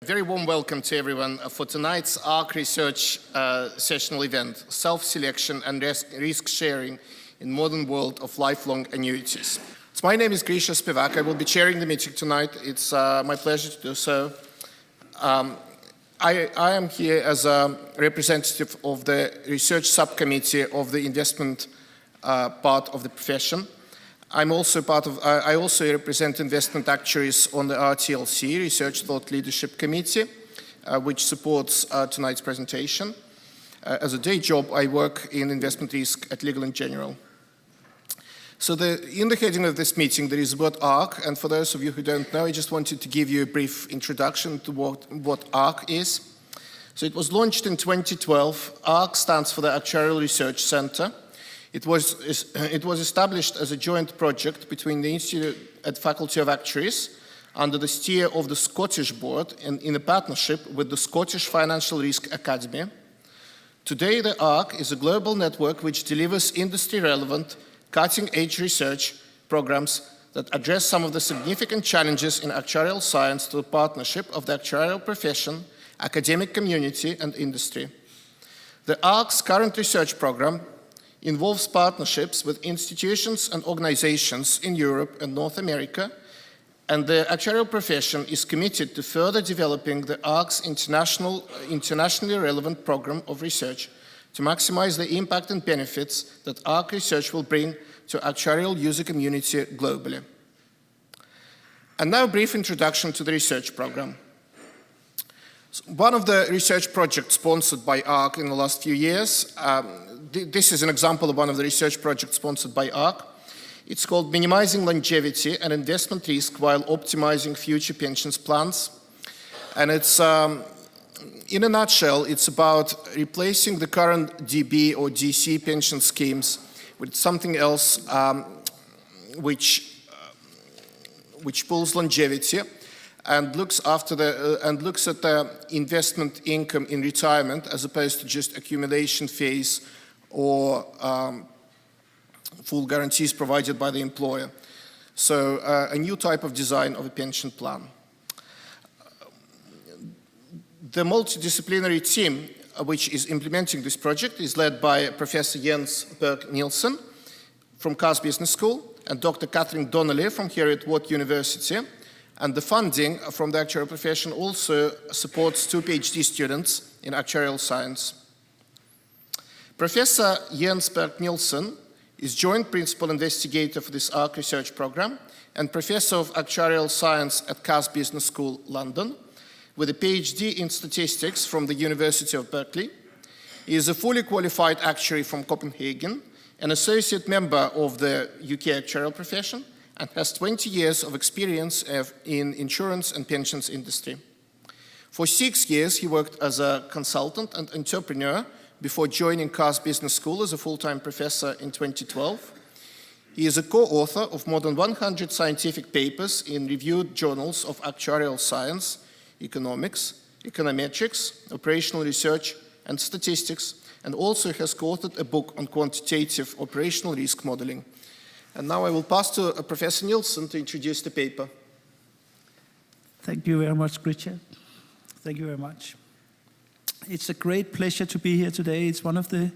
Very warm welcome to everyone for tonight's ARC Research Sessional event, Self-Selection and Risk Sharing in Modern World of Lifelong Annuities. So my name is Grisha Spivak. I will be chairing the meeting tonight. It's my pleasure to do so. I am here as a representative of the research subcommittee of the investment part of the profession. I also represent investment actuaries on the RTLC, Research Thought Leadership Committee, which supports tonight's presentation. As a day job, I work in investment risk at Legal & General. So in the heading of this meeting, there is the word ARC, and for those of you who don't know, I just wanted to give you a brief introduction to what ARC is. So it was launched in 2012. ARC stands for the Actuarial Research Center. It was established as a joint project between the Institute and Faculty of Actuaries under the steer of the Scottish Board and in a partnership with the Scottish Financial Risk Academy. Today, the ARC is a global network which delivers industry-relevant, cutting-edge research programs that address some of the significant challenges in actuarial science through the partnership of the actuarial profession, academic community, and industry. The ARC's current research program involves partnerships with institutions and organizations in Europe and North America, and the actuarial profession is committed to further developing the ARC's internationally relevant program of research to maximize the impact and benefits that ARC research will bring to actuarial user community globally. And now a brief introduction to the research program. One of the research projects sponsored by ARC in the last few years, this is an example of one of the research projects sponsored by ARC. It's called Minimizing Longevity and Investment Risk While Optimizing Future Pensions Plans. And it's, in a nutshell, it's about replacing the current DB or DC pension schemes with something else which pulls longevity and looks at the investment income in retirement as opposed to just accumulation phase or full guarantees provided by the employer. So a new type of design of a pension plan. The multidisciplinary team which is implementing this project is led by Professor Jens Berg-Nielsen from Cass Business School and Dr. Catherine Donnelly from Heriot-Watt University. And the funding from the actuarial profession also supports 2 PhD students in actuarial science. Professor Jens Berg-Nielsen is joint principal investigator for this ARC research program and professor of actuarial science at Cass Business School, London, with a PhD in statistics from the University of Berkeley. He is a fully qualified actuary from Copenhagen, an associate member of the UK actuarial profession, and has 20 years of experience in insurance and pensions industry. For 6 years, he worked as a consultant and entrepreneur before joining Cass Business School as a full-time professor in 2012. He is a co-author of more than 100 scientific papers in reviewed journals of actuarial science, economics, econometrics, operational research, and statistics, and also has co-authored a book on quantitative operational risk modeling. And now I will pass to Professor Nielsen to introduce the paper. Thank you very much, Grisha. Thank you very much. It's a great pleasure to be here today. It's one of the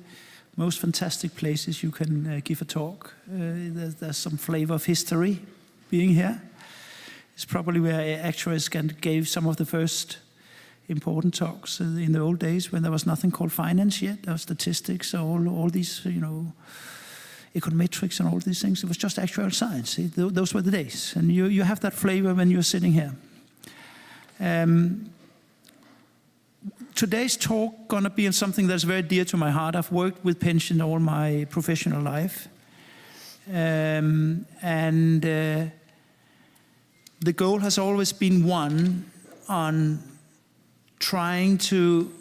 most fantastic places you can give a talk. There's some flavor of history being here. It's probably where actuaries gave some of the first important talks in the old days when there was nothing called finance yet. There was statistics, all these, econometrics and all these things. It was just actuarial science. Those were the days. And you have that flavor when you're sitting here. Today's talk gonna be on something that's very dear to my heart. I've worked with pension all my professional life. The goal has always been one on trying to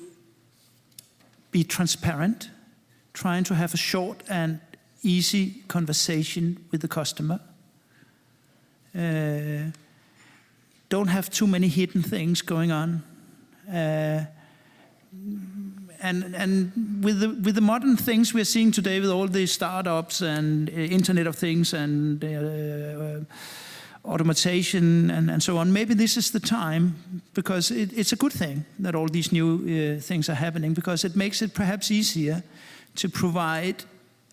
be transparent, trying to have a short and easy conversation with the customer. Don't have too many hidden things going on. And with the modern things we're seeing today, with all the startups and Internet of Things and automation and so on. Maybe this is the time, because it's a good thing that all these new things are happening, because it makes it perhaps easier to provide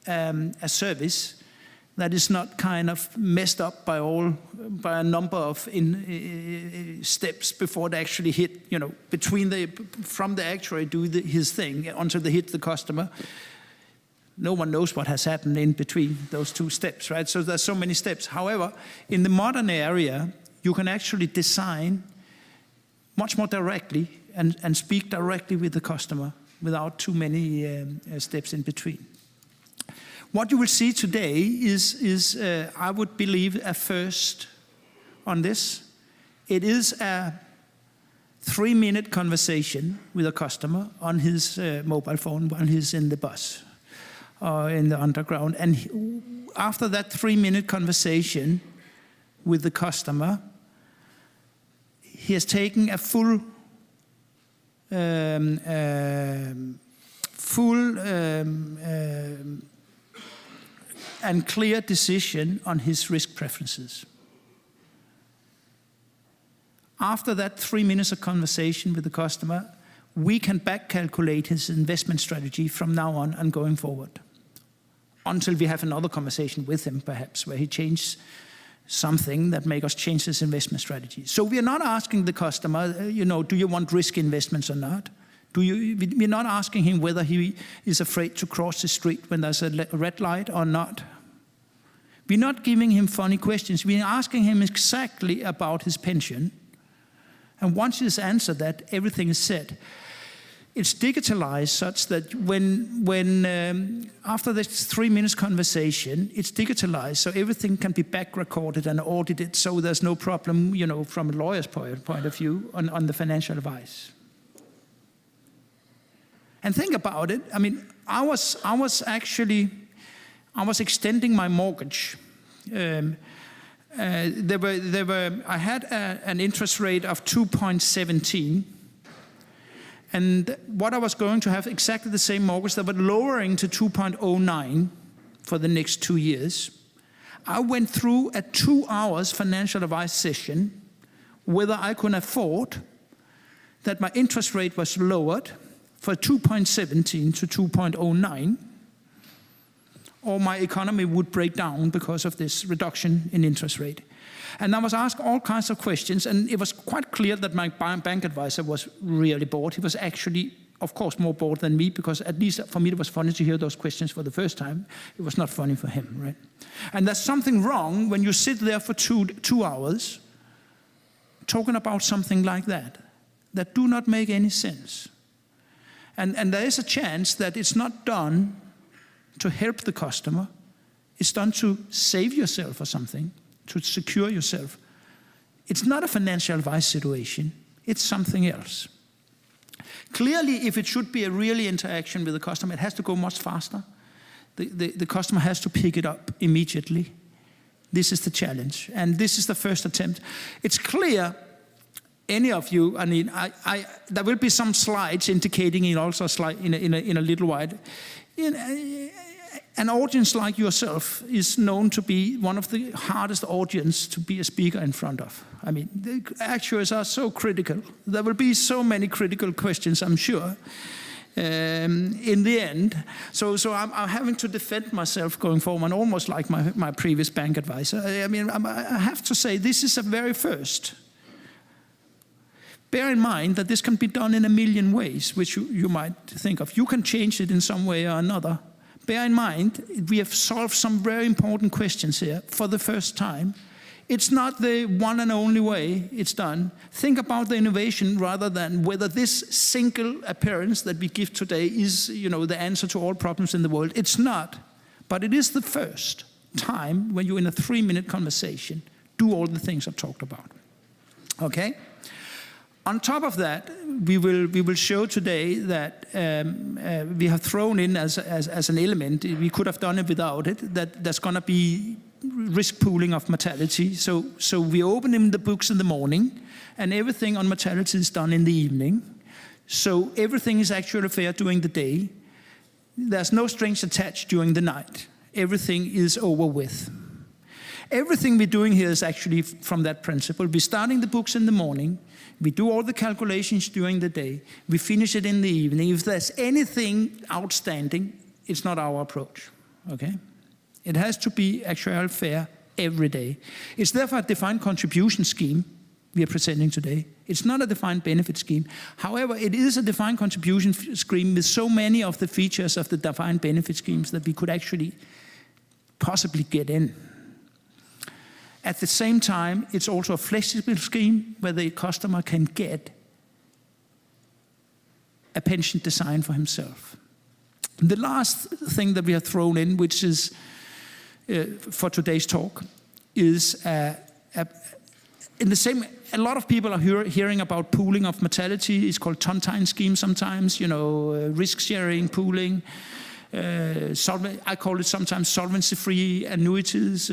a service that is not kind of messed up by a number of steps before they actually hit, from the actuary do his thing until they hit the customer. No one knows what has happened in between those two steps, right? So there's so many steps. However, in the modern area, you can actually design much more directly and speak directly with the customer without too many steps in between. What you will see today is I would believe, a first on this. It is a 3-minute conversation with a customer on his mobile phone while he's in the bus or in the underground. And after that 3-minute conversation with the customer, he has taken a full and clear decision on his risk preferences. After that 3 minutes of conversation with the customer, we can back calculate his investment strategy from now on and going forward, until we have another conversation with him, perhaps, where he changes something that makes us change his investment strategy. So we are not asking the customer, do you want risk investments or not? We're not asking him whether he is afraid to cross the street when there's a red light or not. We're not giving him funny questions. We're asking him exactly about his pension. And once he's answered that, everything is said. It's digitalized such that when after this 3 minutes conversation, it's digitalized, so everything can be back recorded and audited, so there's no problem, from a lawyer's point of view on the financial advice. And think about it. I mean, I was extending my mortgage. I had an interest rate of 2.17, and what I was going to have exactly the same mortgage, they were lowering to 2.09 for the next 2 years. I went through a 2 hours financial advice session whether I could afford that my interest rate was lowered for 2.17 to 2.09, or my economy would break down because of this reduction in interest rate. And I was asked all kinds of questions, and it was quite clear that my bank advisor was really bored. He was actually, of course, more bored than me, because at least for me it was funny to hear those questions for the first time. It was not funny for him, right? And there's something wrong when you sit there for two hours talking about something like that do not make any sense. And there is a chance that it's not done to help the customer. It's done to save yourself or something, to secure yourself. It's not a financial advice situation. It's something else. Clearly, if it should be a really interaction with the customer, it has to go much faster. The customer has to pick it up immediately. This is the challenge, and this is the first attempt. It's clear, any of you, I mean, there will be some slides indicating it also in a little while. An audience like yourself is known to be one of the hardest audience to be a speaker in front of. I mean, the actuaries are so critical. There will be so many critical questions, I'm sure, in the end. So I'm having to defend myself going forward, almost like my previous bank advisor. I mean, I have to say, this is a very first. Bear in mind that this can be done in a million ways, which you might think of. You can change it in some way or another. Bear in mind, we have solved some very important questions here for the first time. It's not the one and only way it's done. Think about the innovation rather than whether this single appearance that we give today is, the answer to all problems in the world. It's not, but it is the first time when you're in a 3-minute conversation, do all the things I've talked about. Okay? On top of that, we will show today that we have thrown in as an element, we could have done it without it, that there's going to be risk pooling of mortality. So we open in the books in the morning, and everything on mortality is done in the evening. So everything is actually fair during the day. There's no strings attached during the night. Everything is over with. Everything we're doing here is actually from that principle. We're starting the books in the morning. We do all the calculations during the day. We finish it in the evening. If there's anything outstanding, it's not our approach, okay? It has to be actuarial fair every day. It's therefore a defined contribution scheme we are presenting today. It's not a defined benefit scheme. However, it is a defined contribution scheme with so many of the features of the defined benefit schemes that we could actually possibly get in. At the same time, it's also a flexible scheme where the customer can get a pension design for himself. The last thing that we have thrown in, which is for today's talk, is in the same. A lot of people are hearing about pooling of mortality. It's called tontine scheme sometimes. Risk sharing, pooling. I call it sometimes solvency-free annuities,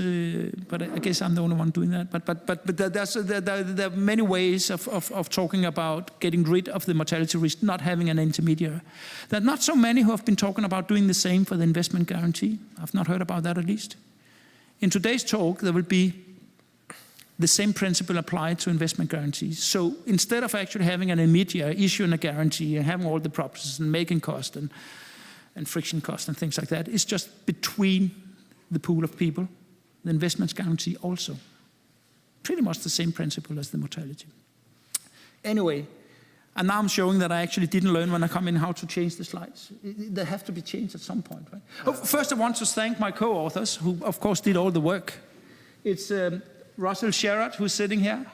but I guess I'm the only one doing that. But there are many ways of talking about getting rid of the mortality risk, not having an intermediary. There are not so many who have been talking about doing the same for the investment guarantee. I've not heard about that at least. In today's talk, there will be the same principle applied to investment guarantees. So instead of actually having an intermediary issuing a guarantee and having all the processes and making cost and friction cost and things like that, it's just between the pool of people, the investment guarantee also. Pretty much the same principle as the mortality. Anyway, and now I'm showing that I actually didn't learn when I come in how to change the slides. They have to be changed at some point, right? Oh, first I want to thank my co-authors, who of course did all the work. It's Russell Sherrod, who's sitting here.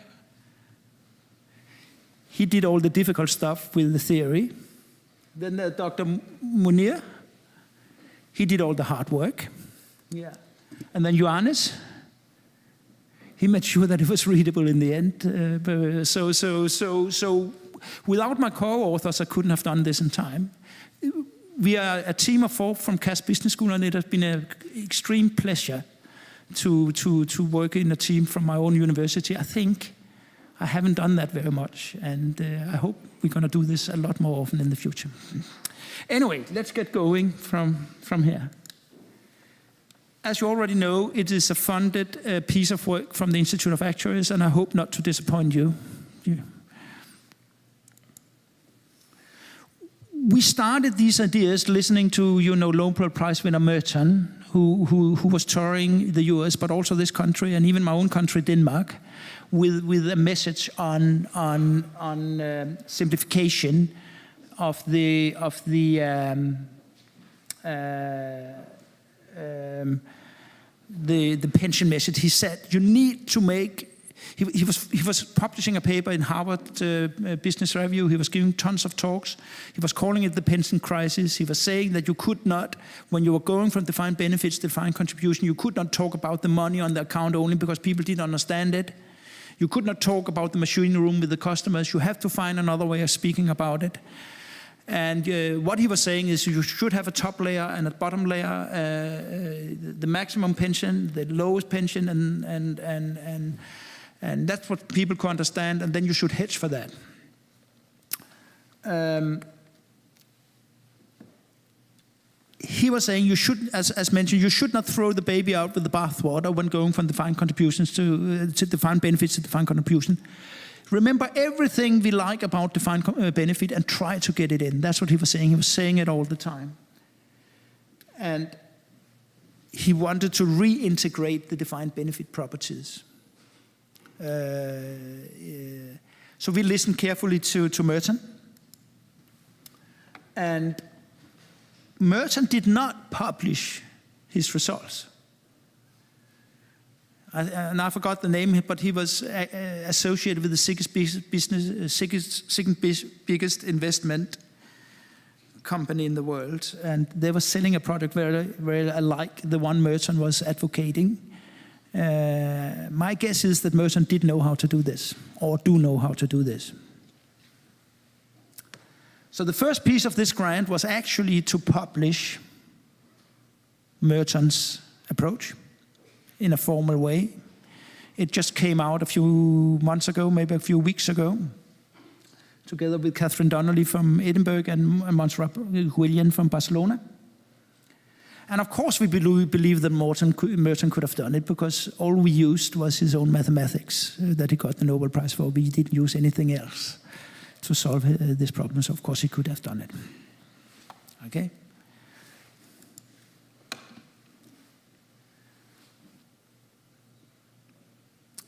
He did all the difficult stuff with the theory. Then Dr. Munir, he did all the hard work. Yeah. And then Johannes, he made sure that it was readable in the end. So without my co-authors, I couldn't have done this in time. We are a team of 4 from Cass Business School, and it has been an extreme pleasure to work in a team from my own university. I think I haven't done that very much, and I hope we're going to do this a lot more often in the future. Anyway, let's get going from here. As you already know, it is a funded piece of work from the Institute of Actuaries, and I hope not to disappoint you. We started these ideas listening to, Nobel Prize winner Merton, who was touring the US, but also this country, and even my own country, Denmark, with a message on simplification of the pension message. He said you need to make. He was publishing a paper in Harvard Business Review. He was giving tons of talks. He was calling it the pension crisis. He was saying that you could not, when you were going from defined benefits to defined contribution, you could not talk about the money on the account only because people didn't understand it. You could not talk about the machine room with the customers. You have to find another way of speaking about it. And what he was saying is you should have a top layer and a bottom layer, the maximum pension, the lowest pension, and that's what people can understand, and then you should hedge for that. He was saying you should, as mentioned, you should not throw the baby out with the bathwater when going from defined contributions to defined benefits to defined contribution. Remember everything we like about defined benefit and try to get it in. That's what he was saying. He was saying it all the time. And he wanted to reintegrate the defined benefit properties. So we listened carefully to Merton. And Merton did not publish his results. And I forgot the name, but he was associated with the second biggest investment company in the world. And they were selling a product very, very alike the one Merton was advocating. My guess is that Merton did know how to do this, or do know how to do this. So the first piece of this grant was actually to publish Merton's approach in a formal way. It just came out a few months ago, maybe a few weeks ago, together with Catherine Donnelly from Edinburgh and Montserrat William from Barcelona. And of course we believe that Merton could have done it, because all we used was his own mathematics that he got the Nobel Prize for. We didn't use anything else to solve this problem, so of course he could have done it. Okay?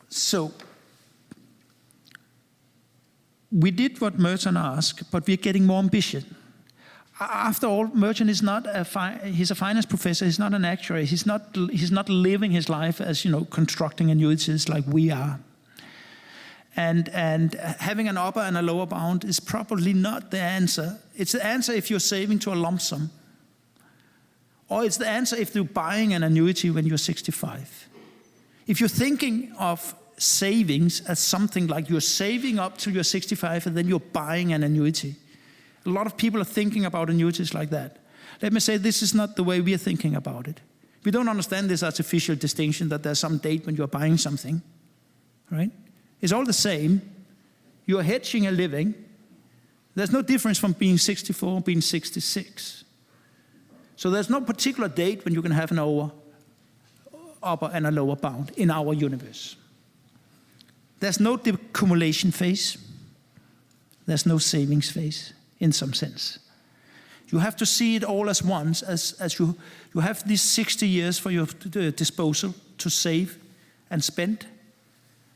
So, we did what Merton asked, but we're getting more ambitious. After all, Merton is not he's a finance professor, he's not an actuary, he's not living his life as, constructing annuities like we are. And having an upper and a lower bound is probably not the answer. It's the answer if you're saving to a lump sum. Or it's the answer if you're buying an annuity when you're 65. If you're thinking of savings as something like you're saving up till you're 65 and then you're buying an annuity, a lot of people are thinking about annuities like that. Let me say, this is not the way we are thinking about it. We don't understand this artificial distinction that there's some date when you're buying something, right? It's all the same. You're hedging a living. There's no difference from being 64 and being 66. So there's no particular date when you can have an upper and a lower bound in our universe. There's no decumulation phase. There's no savings phase in some sense. You have to see it all as once, as you have these 60 years for your disposal to save and spend.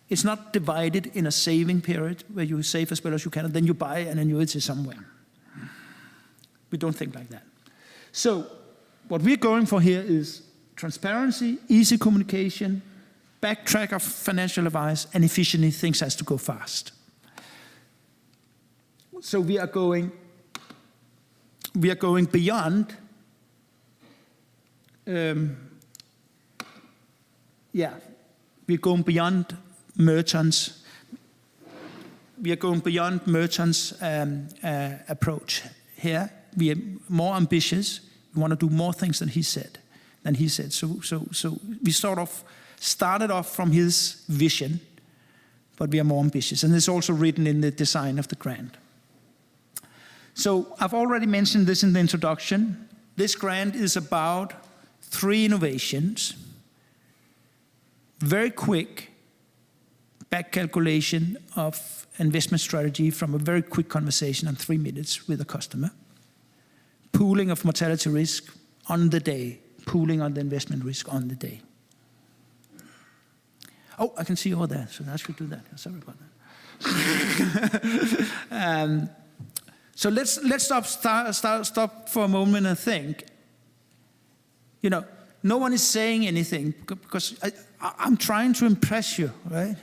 It's not divided in a saving period where you save as well as you can, and then you buy an annuity somewhere. We don't think like that. So what we're going for here is transparency, easy communication, backtrack of financial advice, and efficiently things has to go fast. So we are going beyond we're going beyond Merton's approach here. We are more ambitious. We want to do more things than he said. So we sort of started off from his vision, but we are more ambitious. And it's also written in the design of the grant. So I've already mentioned this in the introduction. This grant is about 3 innovations. Very quick back calculation of investment strategy from a very quick conversation in 3 minutes with a customer. Pooling of mortality risk on the day. Pooling on the investment risk on the day. Oh, I can see over there, so I should do that. Sorry about that. So let's stop for a moment and think. No one is saying anything because I'm trying to impress you, right?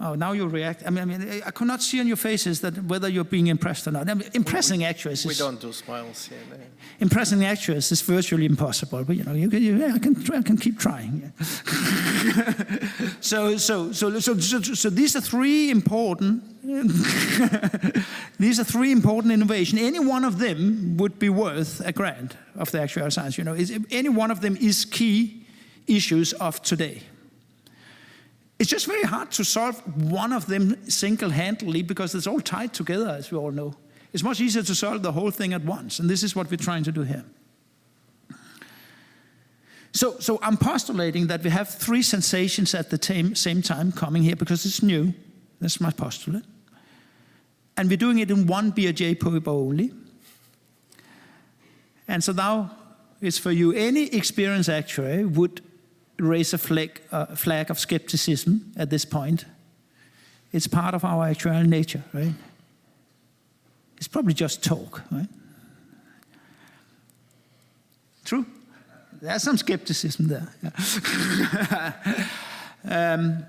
Oh, now you react. I mean, I could not see on your faces that whether you're being impressed or not. I mean, impressing actuaries. We don't do smiles here. No. Impressing actuaries is virtually impossible, but I can keep trying. Yeah. So these are 3 important. These are 3 important innovations. Any one of them would be worth a grant of the actuarial science. Any one of them is key issues of today. It's just very hard to solve one of them single-handedly because it's all tied together, as we all know. It's much easier to solve the whole thing at once, and this is what we're trying to do here. So I'm postulating that we have 3 sensations at the same time coming here because it's new. That's my postulate. And we're doing it in 1 BRJ paper only. And so now it's for you. Any experienced actuary would raise a flag of skepticism at this point. It's part of our actuarial nature, right? It's probably just talk, right? True? There's some skepticism there. Yeah.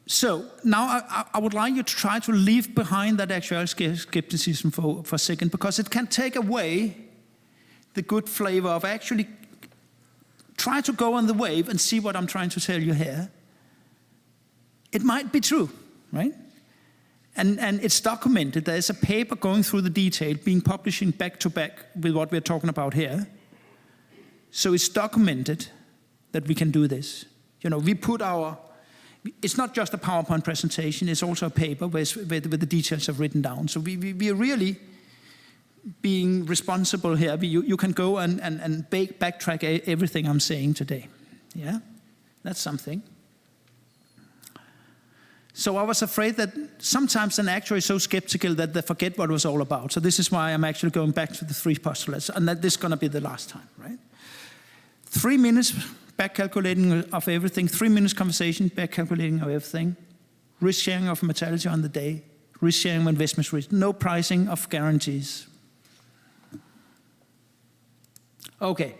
So now I would like you to try to leave behind that actual skepticism for a second, because it can take away the good flavor of actually try to go on the wave and see what I'm trying to tell you here. It might be true, right? And it's documented. There's a paper going through the detail, being publishing back to back with what we're talking about here. So it's documented that we can do this. We put our it's not just a PowerPoint presentation, it's also a paper where the details are written down. So we are really being responsible here. You can go and backtrack everything I'm saying today. Yeah, that's something. So I was afraid that sometimes an actuary is so skeptical that they forget what it was all about. So this is why I'm actually going back to the 3 postulates, and that this is going to be the last time, right? 3 minutes back calculating of everything, 3 minutes conversation, back calculating of everything, risk sharing of mortality on the day, risk sharing of investment risk, no pricing of guarantees. Okay,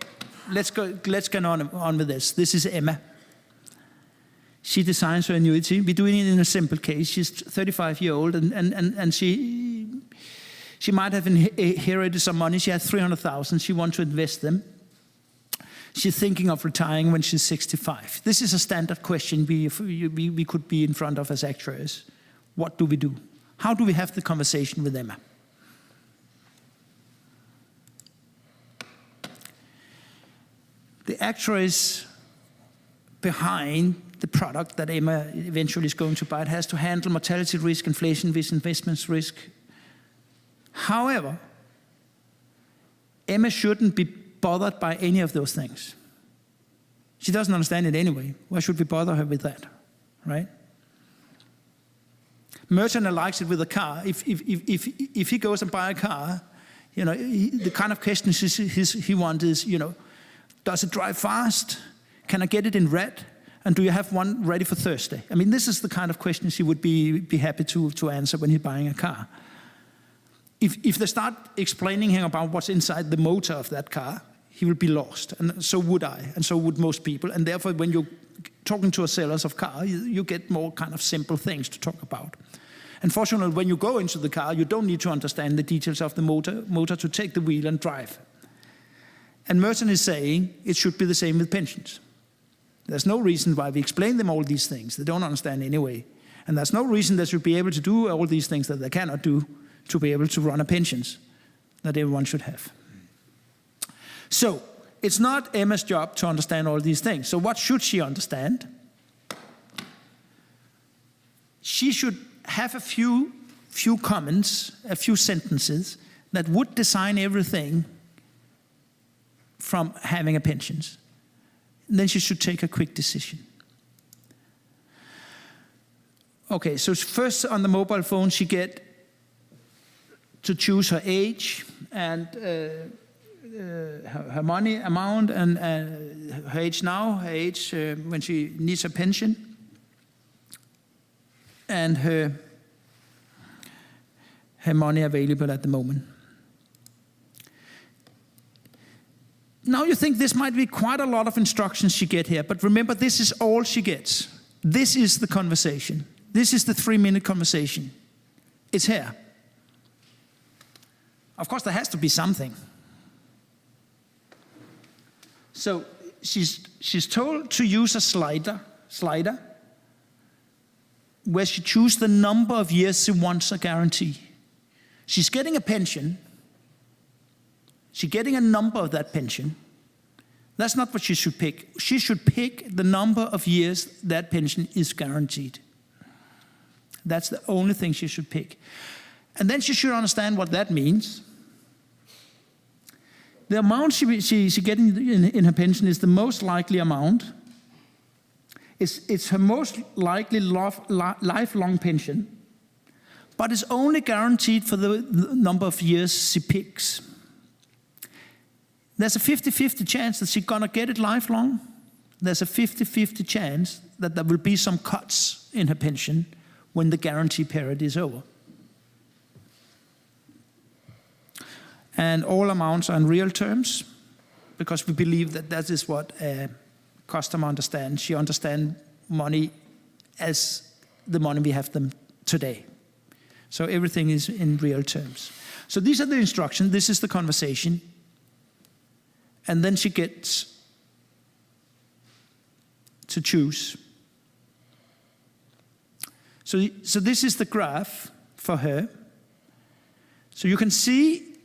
let's get on with this. This is Emma. She designs her annuity. We're doing it in a simple case. She's 35 years old, and she might have inherited some money. She has 300,000. She wants to invest them. She's thinking of retiring when she's 65. This is a standard question we could be in front of as actuaries. What do we do? How do we have the conversation with Emma? The actuaries behind the product that Emma eventually is going to buy, it has to handle mortality risk, inflation risk, investments risk. However, Emma shouldn't be bothered by any of those things. She doesn't understand it anyway. Why should we bother her with that, right? Merton likes it with a car. If he goes and buys a car, the kind of questions he wants is, does it drive fast? Can I get it in red? And do you have one ready for Thursday? I mean, this is the kind of questions he would be happy to answer when he's buying a car. If they start explaining him about what's inside the motor of that car, he will be lost. And so would I, and so would most people. And therefore, when you're talking to a sellers of car, you get more kind of simple things to talk about. Unfortunately, when you go into the car, you don't need to understand the details of the motor to take the wheel and drive. And Merton is saying it should be the same with pensions. There's no reason why we explain them all these things. They don't understand anyway. And there's no reason they should be able to do all these things that they cannot do to be able to run a pensions that everyone should have. So it's not Emma's job to understand all these things. So what should she understand? She should have a few comments, a few sentences that would design everything from having a pensions. And then she should take a quick decision. Okay, so first on the mobile phone, she get to choose her age and her money amount and her age now, her age when she needs her pension, and her money available at the moment. Now you think this might be quite a lot of instructions she gets here, but remember, this is all she gets. This is the conversation. This is the 3-minute conversation. It's here. Of course, there has to be something. So she's told to use a slider where she chooses the number of years she wants a guarantee. She's getting a pension. She's getting a number of that pension. That's not what she should pick. She should pick the number of years that pension is guaranteed. That's the only thing she should pick. And then she should understand what that means. The amount she's getting in her pension is the most likely amount. It's her most likely lifelong pension, but it's only guaranteed for the number of years she picks. There's a 50-50 chance that she's gonna get it lifelong. There's a 50-50 chance that there will be some cuts in her pension when the guarantee period is over. And all amounts are in real terms, because we believe that that is what a customer understands. She understands money as the money we have them today. So everything is in real terms. So these are the instructions. This is the conversation. And then she gets to choose. So this is the graph for her. So you can see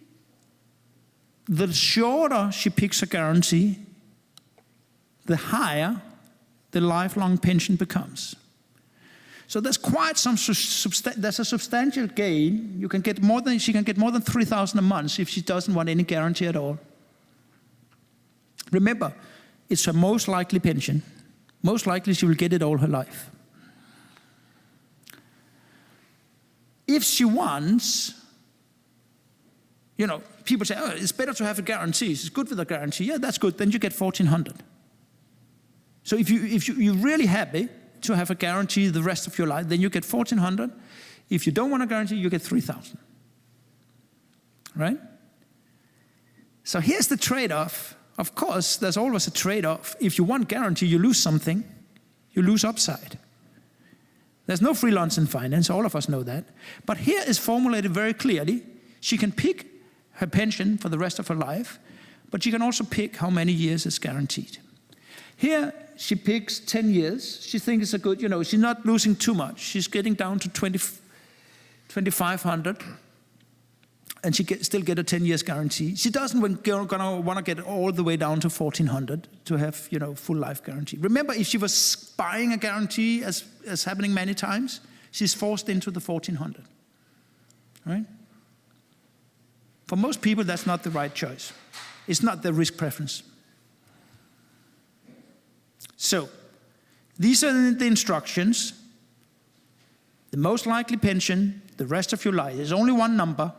the shorter she picks a guarantee, the higher the lifelong pension becomes. So there's quite some there's a substantial gain. She can get more than 3,000 a month if she doesn't want any guarantee at all. Remember, it's her most likely pension. Most likely she will get it all her life. If she wants, people say, oh, it's better to have a guarantee. It's good with a guarantee. Yeah, that's good. Then you get 1,400. So if you're really happy to have a guarantee the rest of your life, then you get 1,400. If you don't want a guarantee, you get 3,000. Right? So here's the trade-off. Of course, there's always a trade-off. If you want guarantee, you lose something. You lose upside. There's no free lunch in finance. All of us know that. But here is formulated very clearly. She can pick her pension for the rest of her life, but she can also pick how many years is guaranteed. Here, she picks 10 years. She thinks it's a good, she's not losing too much. She's getting down to 2,500, and she still get a 10 years guarantee. She doesn't want to get all the way down to 1,400 to have, full life guarantee. Remember, if she was buying a guarantee, as happening many times, she's forced into the 1,400, right? For most people, that's not the right choice. It's not their risk preference. So, these are the instructions. The most likely pension, the rest of your life. There's only one number.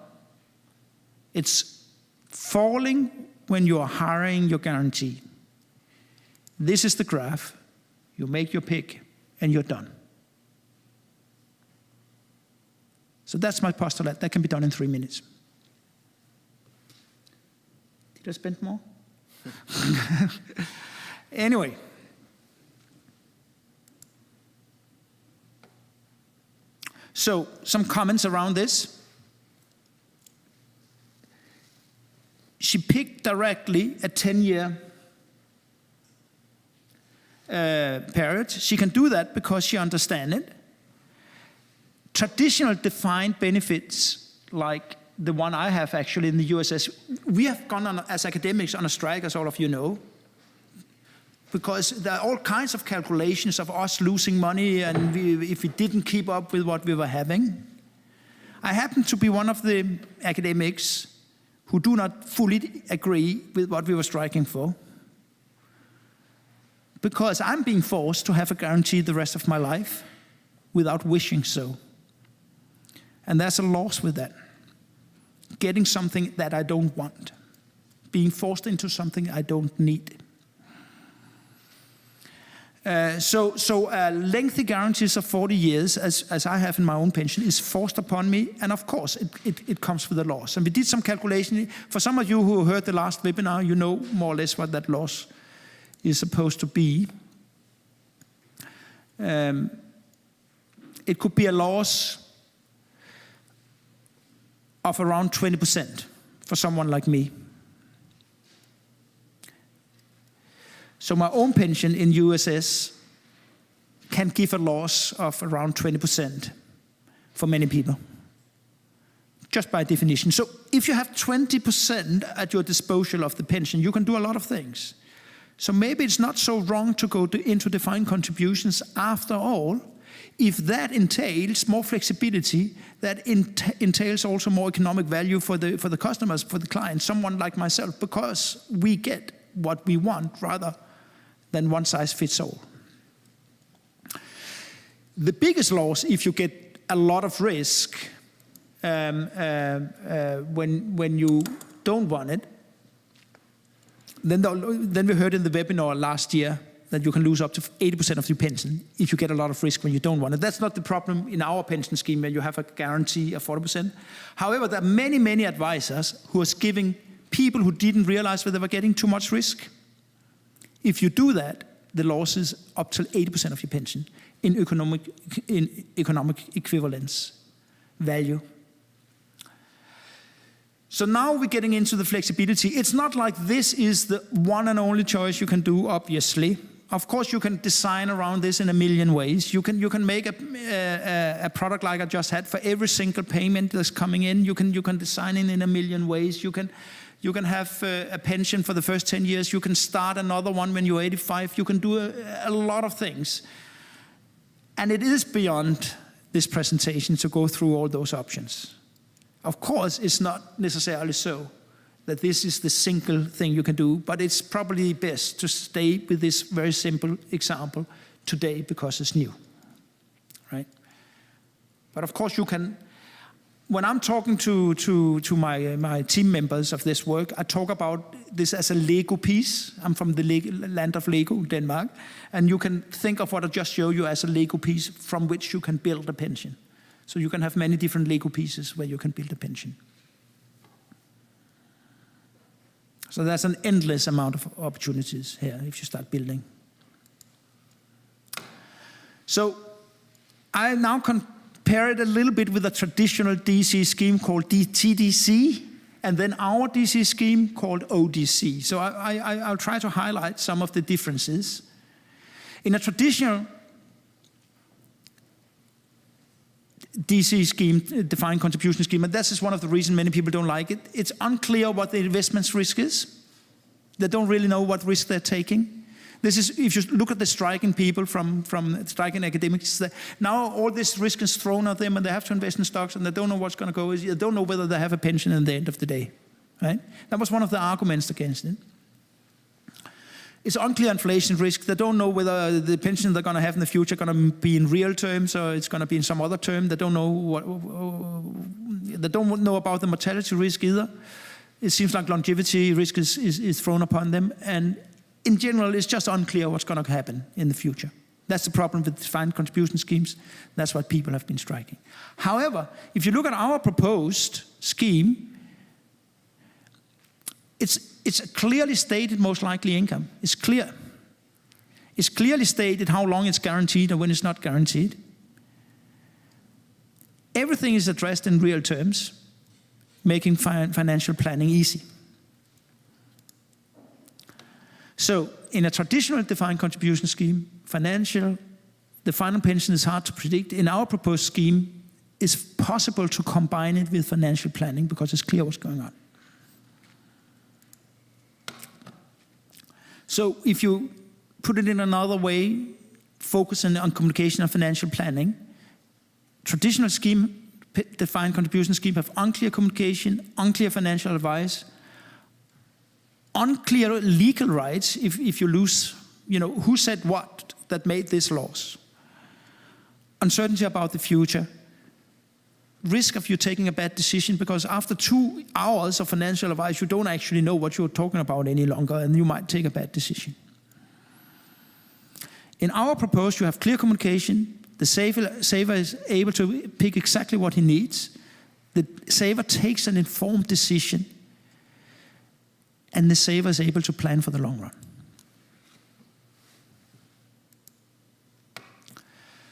It's falling when you are hiring your guarantee. This is the graph. You make your pick, and you're done. So that's my postulate. That can be done in 3 minutes. Did I spend more? Anyway. So, some comments around this. She picked directly a 10-year period. She can do that because she understands it. Traditional defined benefits, like the one I have actually in the USS, we have gone on, as academics, on a strike, as all of you know, because there are all kinds of calculations of us losing money and if we didn't keep up with what we were having. I happen to be one of the academics who do not fully agree with what we were striking for, because I'm being forced to have a guarantee the rest of my life without wishing so. And there's a loss with that. Getting something that I don't want. Being forced into something I don't need. Lengthy guarantees of 40 years, as I have in my own pension, is forced upon me, and of course it comes with a loss. And we did some calculation. For some of you who heard the last webinar, you know more or less what that loss is supposed to be. It could be a loss of around 20% for someone like me. So my own pension in USS can give a loss of around 20% for many people, just by definition. So if you have 20% at your disposal of the pension, you can do a lot of things. So maybe it's not so wrong to go into defined contributions after all, if that entails more flexibility, that entails also more economic value for the customers, for the client, someone like myself, because we get what we want rather than one size fits all. The biggest loss, if you get a lot of risk when you don't want it, then we heard in the webinar last year that you can lose up to 80% of your pension if you get a lot of risk when you don't want it. That's not the problem in our pension scheme where you have a guarantee of 40%. However, there are many, many advisors who are giving people who didn't realize that they were getting too much risk. If you do that, the loss is up to 80% of your pension in economic equivalence value. So now we're getting into the flexibility. It's not like this is the one and only choice you can do, obviously. Of course, you can design around this in a million ways. You can make a product like I just had for every single payment that's coming in. You can design it in a million ways. You can have a pension for the first 10 years. You can start another one when you're 85. You can do a lot of things. And it is beyond this presentation to go through all those options. Of course, it's not necessarily so that this is the single thing you can do, but it's probably best to stay with this very simple example today because it's new, right? But of course you can, when I'm talking to my team members of this work, I talk about this as a Lego piece. I'm from the land of Lego, Denmark, and you can think of what I just showed you as a Lego piece from which you can build a pension. So you can have many different Lego pieces where you can build a pension. So there's an endless amount of opportunities here if you start building. So I now compare it a little bit with a traditional DC scheme called TDC, and then our DC scheme called ODC. So I'll try to highlight some of the differences. In a traditional DC scheme, defined contribution scheme, and this is one of the reasons many people don't like it. It's unclear what the investment's risk is. They don't really know what risk they're taking. This is, if you look at the striking people from striking academics, now all this risk is thrown at them and they have to invest in stocks and they don't know what's going to go. They don't know whether they have a pension at the end of the day, right? That was one of the arguments against it. It's unclear inflation risk. They don't know whether the pension they're going to have in the future is going to be in real terms or it's going to be in some other term. They don't know they don't know about the mortality risk either. It seems like longevity risk is thrown upon them. And in general, it's just unclear what's going to happen in the future. That's the problem with defined contribution schemes. That's what people have been striking. However, if you look at our proposed scheme, it's a clearly stated most likely income. It's clear. It's clearly stated how long it's guaranteed and when it's not guaranteed. Everything is addressed in real terms, making financial planning easy. So in a traditional defined contribution scheme, the final pension is hard to predict. In our proposed scheme, it's possible to combine it with financial planning because it's clear what's going on. So if you put it in another way, focusing on communication and financial planning, traditional scheme, defined contribution scheme have unclear communication, unclear financial advice, unclear legal rights if you lose, who said what that made these laws. Uncertainty about the future. Risk of you taking a bad decision because after 2 hours of financial advice, you don't actually know what you're talking about any longer and you might take a bad decision. In our proposal, you have clear communication. The saver is able to pick exactly what he needs. The saver takes an informed decision and the saver is able to plan for the long run.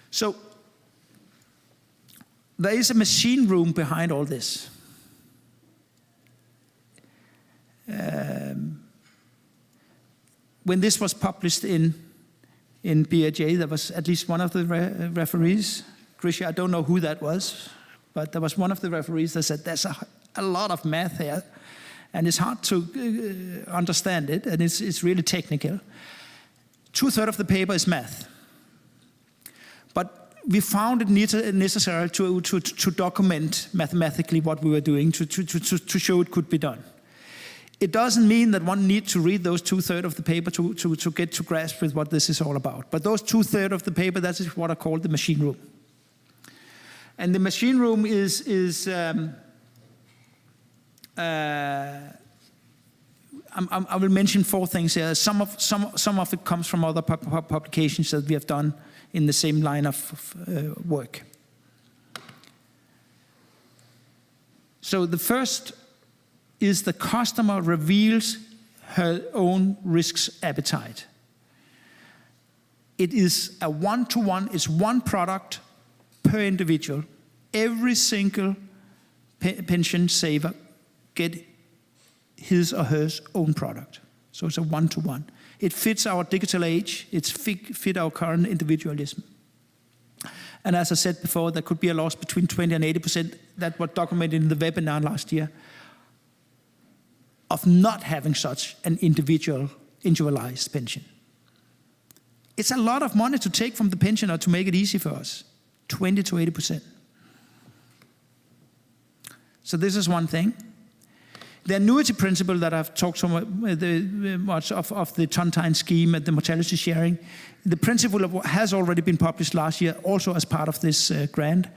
So, there is a machine room behind all this. When this was published in BAJ, there was at least one of the referees, Grisha, I don't know who that was, but there was one of the referees that said there's a lot of math here, and it's hard to understand it, and it's really technical. 2/3 of the paper is math. But we found it necessary to document mathematically what we were doing, to show it could be done. It doesn't mean that one needs to read those 2/3 of the paper to get to grasp with what this is all about. But those 2/3 of the paper, that is what I call the machine room. And the machine room I will mention 4 things here. Some of it comes from other publications that we have done in the same line of work. So the first is the customer reveals her own risks appetite. It is a one-to-one, it's one product per individual. Every single pension saver get his or her own product. So it's a one-to-one. It fits our digital age, it's fit our current individualism. And as I said before, there could be a loss between 20 and 80%, that was documented in the webinar last year, of not having such an individualized pension. It's a lot of money to take from the pensioner to make it easy for us, 20 to 80%. So this is one thing. The annuity principle that I've talked so much of the Tontine scheme and the mortality sharing, the principle has already been published last year, also as part of this grant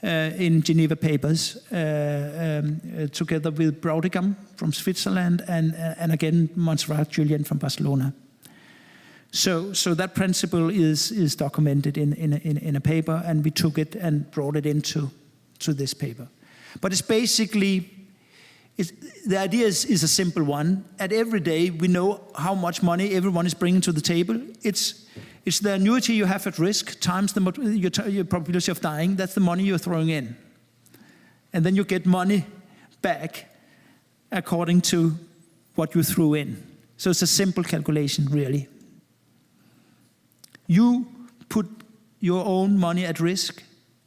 in Geneva Papers, together with Broudigam from Switzerland and again Montserrat Julien from Barcelona. So that principle is documented in a paper, and we took it and brought it into this paper. But it's basically, the idea is a simple one. At every day, we know how much money everyone is bringing to the table. It's the annuity you have at risk times your probability of dying. That's the money you're throwing in. And then you get money back according to what you threw in. So it's a simple calculation, really. You put your own money at risk,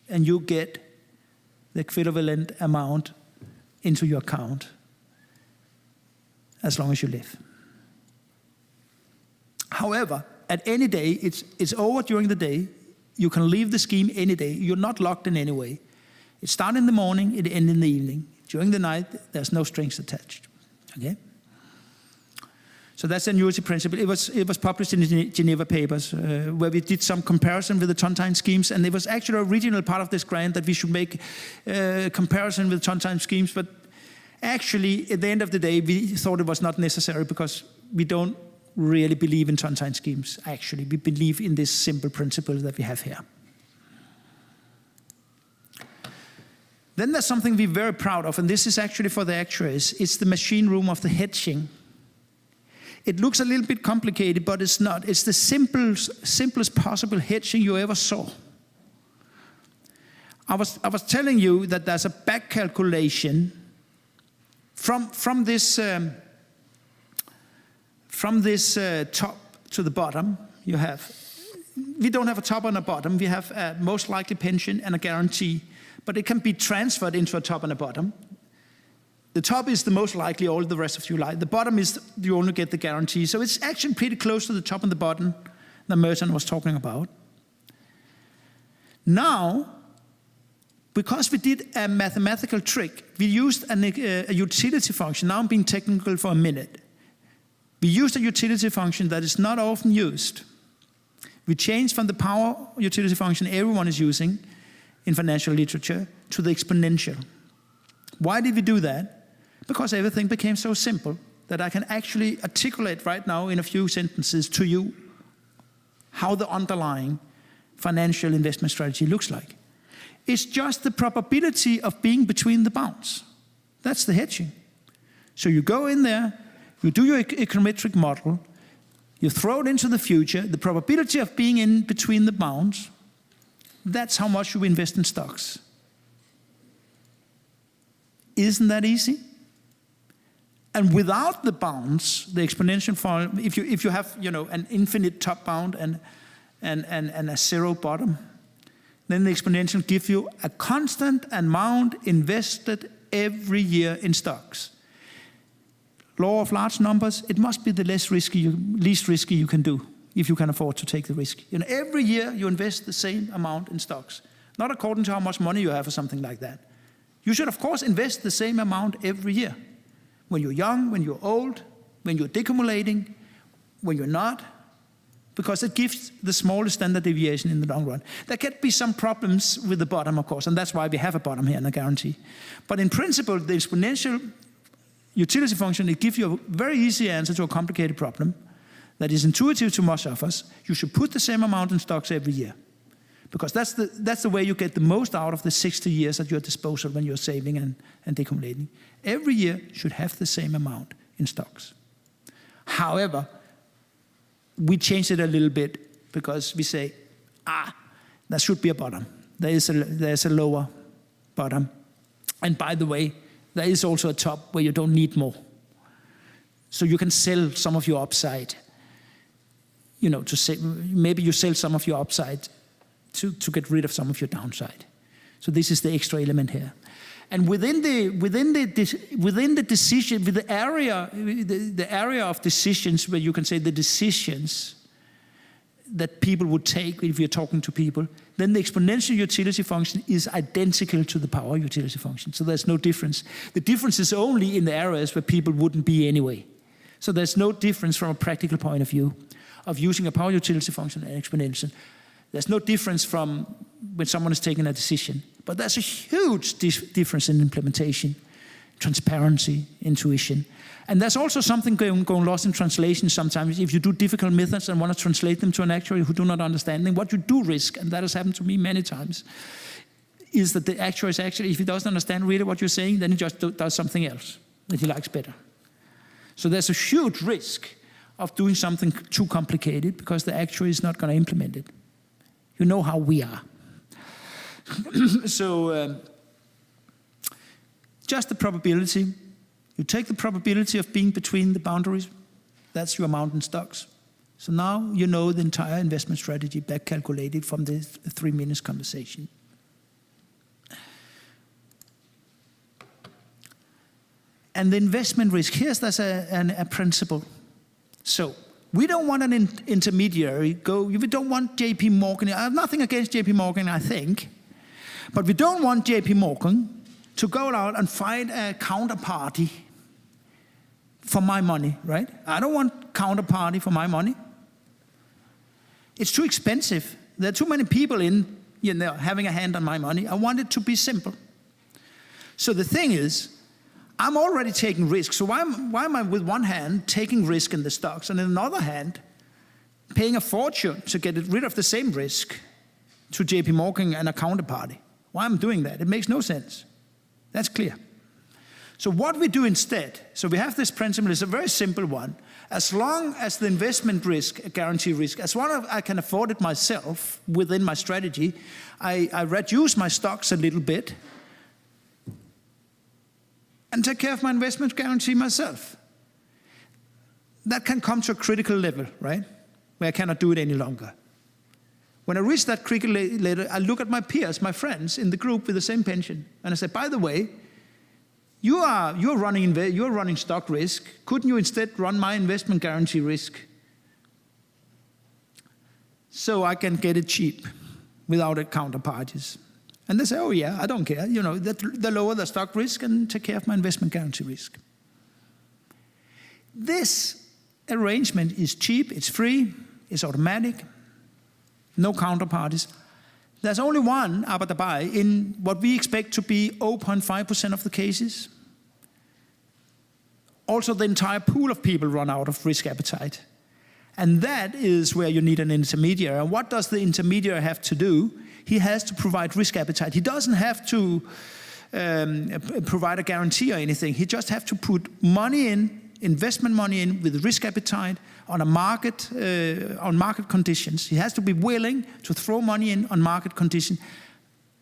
and you get the equivalent amount into your account as long as you live. However, at any day, it's over during the day. You can leave the scheme any day. You're not locked in any way. It starts in the morning, it ends in the evening. During the night, there's no strings attached. Okay? So that's the annuity principle. It was published in the Geneva Papers, where we did some comparison with the Tontine schemes, and it was actually an original part of this grant that we should make comparison with Tontine schemes, but actually, at the end of the day, we thought it was not necessary because we don't really believe in Tontine schemes, actually. We believe in this simple principle that we have here. Then there's something we're very proud of, and this is actually for the actuaries. It's the machine room of the hedging. It looks a little bit complicated, but it's not. It's the simplest possible hedging you ever saw. I was telling you that there's a back calculation from this top to the bottom. We don't have a top and a bottom. We have a most likely pension and a guarantee, but it can be transferred into a top and a bottom. The top is the most likely all the rest of your life. The bottom is you only get the guarantee. So it's actually pretty close to the top and the bottom that Merton was talking about. Now, because we did a mathematical trick, we used a utility function. Now I'm being technical for a minute. We used a utility function that is not often used. We changed from the power utility function everyone is using in financial literature to the exponential. Why did we do that? Because everything became so simple that I can actually articulate right now in a few sentences to you how the underlying financial investment strategy looks like. It's just the probability of being between the bounds. That's the hedging. So you go in there, you do your econometric model, you throw it into the future, the probability of being in between the bounds, that's how much you invest in stocks. Isn't that easy? And without the bounds, the exponential form, if you have an infinite top bound and a zero bottom, then the exponential gives you a constant amount invested every year in stocks. Law of large numbers, it must be the least risky you can do if you can afford to take the risk. Every year you invest the same amount in stocks, not according to how much money you have or something like that. You should, of course, invest the same amount every year. When you're young, when you're old, when you're decumulating, when you're not, because it gives the smallest standard deviation in the long run. There can be some problems with the bottom, of course, and that's why we have a bottom here and a guarantee. But in principle, the exponential utility function, it gives you a very easy answer to a complicated problem that is intuitive to most of us. You should put the same amount in stocks every year, because that's the way you get the most out of the 60 years at your disposal when you're saving and accumulating. Every year should have the same amount in stocks. However, we change it a little bit because we say, there should be a bottom. There's a lower bottom. And by the way, there is also a top where you don't need more. So you can sell some of your upside, maybe you sell some of your upside to get rid of some of your downside. So this is the extra element here. And within the decision, with the area of decisions where you can say the decisions, that people would take if you're talking to people, then the exponential utility function is identical to the power utility function. So there's no difference. The difference is only in the areas where people wouldn't be anyway. So there's no difference from a practical point of view of using a power utility function and exponential. There's no difference from when someone is taking a decision. But there's a huge difference in implementation, transparency, intuition. And there's also something going lost in translation sometimes. If you do difficult methods and want to translate them to an actuary who do not understand them, what you do risk, and that has happened to me many times, is that the actuary is actually, if he doesn't understand really what you're saying, then he just does something else that he likes better. So there's a huge risk of doing something too complicated because the actuary is not going to implement it. You know how we are. So just the probability. You take the probability of being between the boundaries. That's your mountain stocks. So now you know the entire investment strategy back calculated from the 3 minutes conversation. And the investment risk, there's a principle. So we don't want an intermediary we don't want JP Morgan. I have nothing against JP Morgan, I think. But we don't want JP Morgan to go out and find a counterparty for my money, right? I don't want counterparty for my money. It's too expensive. There are too many people having a hand on my money. I want it to be simple. So the thing is, I'm already taking risk. So why am I with one hand taking risk in the stocks and in another hand paying a fortune to get rid of the same risk to JP Morgan and a counterparty? Why am I doing that? It makes no sense. That's clear. So what we do instead, so we have this principle, it's a very simple one. As long as the investment risk, guarantee risk, as long as I can afford it myself within my strategy, I reduce my stocks a little bit and take care of my investment guarantee myself. That can come to a critical level, right? Where I cannot do it any longer. When I reach that critical level, I look at my peers, my friends in the group with the same pension, and I say, by the way, you're running stock risk. Couldn't you instead run my investment guarantee risk? So I can get it cheap without counterparties. And they say, oh yeah, I don't care. The lower the stock risk and take care of my investment guarantee risk. This arrangement is cheap, it's free, it's automatic, no counterparties. There's only one aber dabei in what we expect to be 0.5% of the cases. Also, the entire pool of people run out of risk appetite. And that is where you need an intermediary. And what does the intermediary have to do? He has to provide risk appetite. He doesn't have to provide a guarantee or anything. He just has to put money in, investment money in with risk appetite on a market, on market conditions. He has to be willing to throw money in on market conditions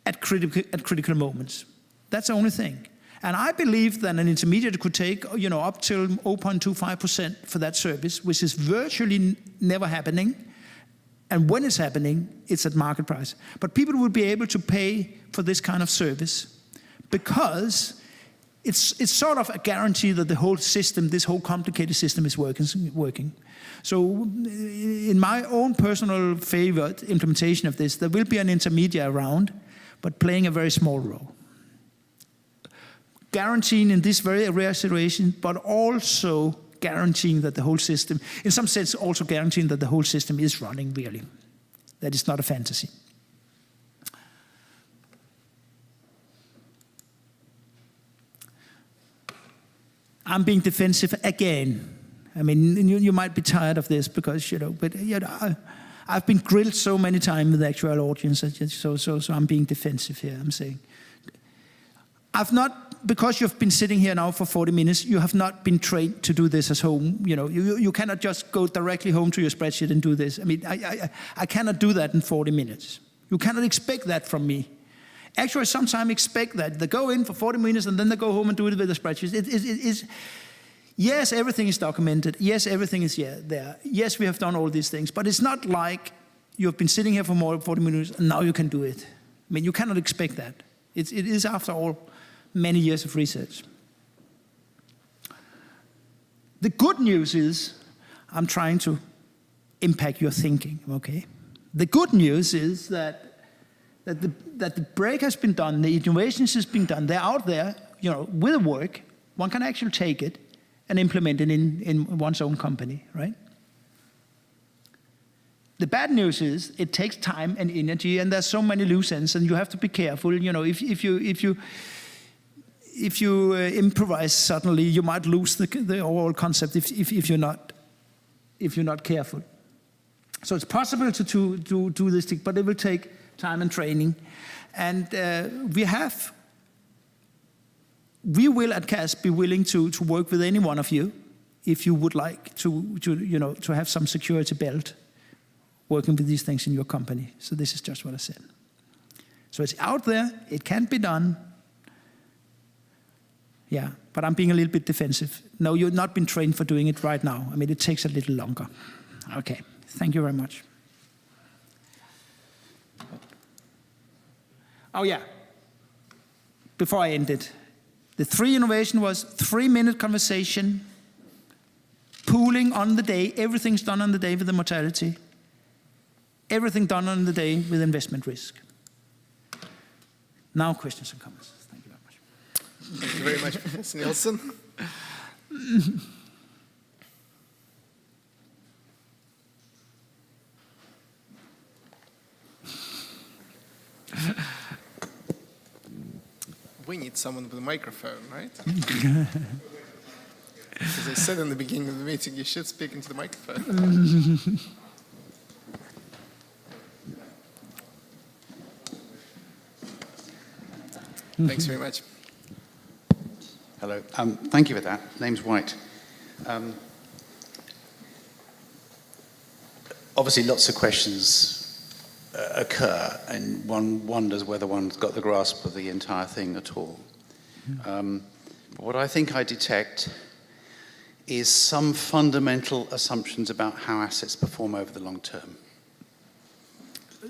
at critical moments. That's the only thing. And I believe that an intermediary could take, up till 0.25% for that service, which is virtually never happening. And when it's happening, it's at market price. But people will be able to pay for this kind of service because it's sort of a guarantee that the whole system, this whole complicated system is working. So in my own personal favorite implementation of this, there will be an intermediary around, but playing a very small role. Guaranteeing in this very rare situation, but also guaranteeing that the whole system, in some sense also guaranteeing that the whole system is running really. That is not a fantasy. I'm being defensive again. I mean, you might be tired of this because, I've been grilled so many times with the actual audience, so I'm being defensive here, I'm saying. Because you've been sitting here now for 40 minutes, you have not been trained to do this at home. You cannot just go directly home to your spreadsheet and do this. I mean, I cannot do that in 40 minutes. You cannot expect that from me. Actually, sometimes expect that. They go in for 40 minutes and then they go home and do it with the spreadsheets. Yes, everything is documented. Yes, everything is there. Yes, we have done all these things. But it's not like you have been sitting here for more than 40 minutes and now you can do it. I mean, you cannot expect that. It is, after all, many years of research. The good news is I'm trying to impact your thinking, okay? The good news is that the break has been done, the innovations has been done, they're out there, with work, one can actually take it and implement it in one's own company, right? The bad news is it takes time and energy, and there's so many loose ends, and you have to be careful. If you improvise suddenly, you might lose the overall concept if you're not careful. So it's possible to do this thing, but it will take time and training. And we will at CAS be willing to work with any one of you if you would like to have some security belt working with these things in your company. So this is just what I said. So it's out there, it can be done. Yeah, but I'm being a little bit defensive. No, you've not been trained for doing it right now. I mean, it takes a little longer. Okay, thank you very much. Oh yeah, before I end it, the 3 innovation was 3-minute conversation, pooling on the day, everything's done on the day with the mortality, everything done on the day with investment risk. Now questions and comments. Thank you very much. Thank you very much, Professor Nielsen. We need someone with a microphone, right? As I said in the beginning of the meeting, you should speak into the microphone. Thanks very much. Hello. Thank you for that. Name's White. Obviously, lots of questions occur, and one wonders whether one's got the grasp of the entire thing at all. What I think I detect is some fundamental assumptions about how assets perform over the long term.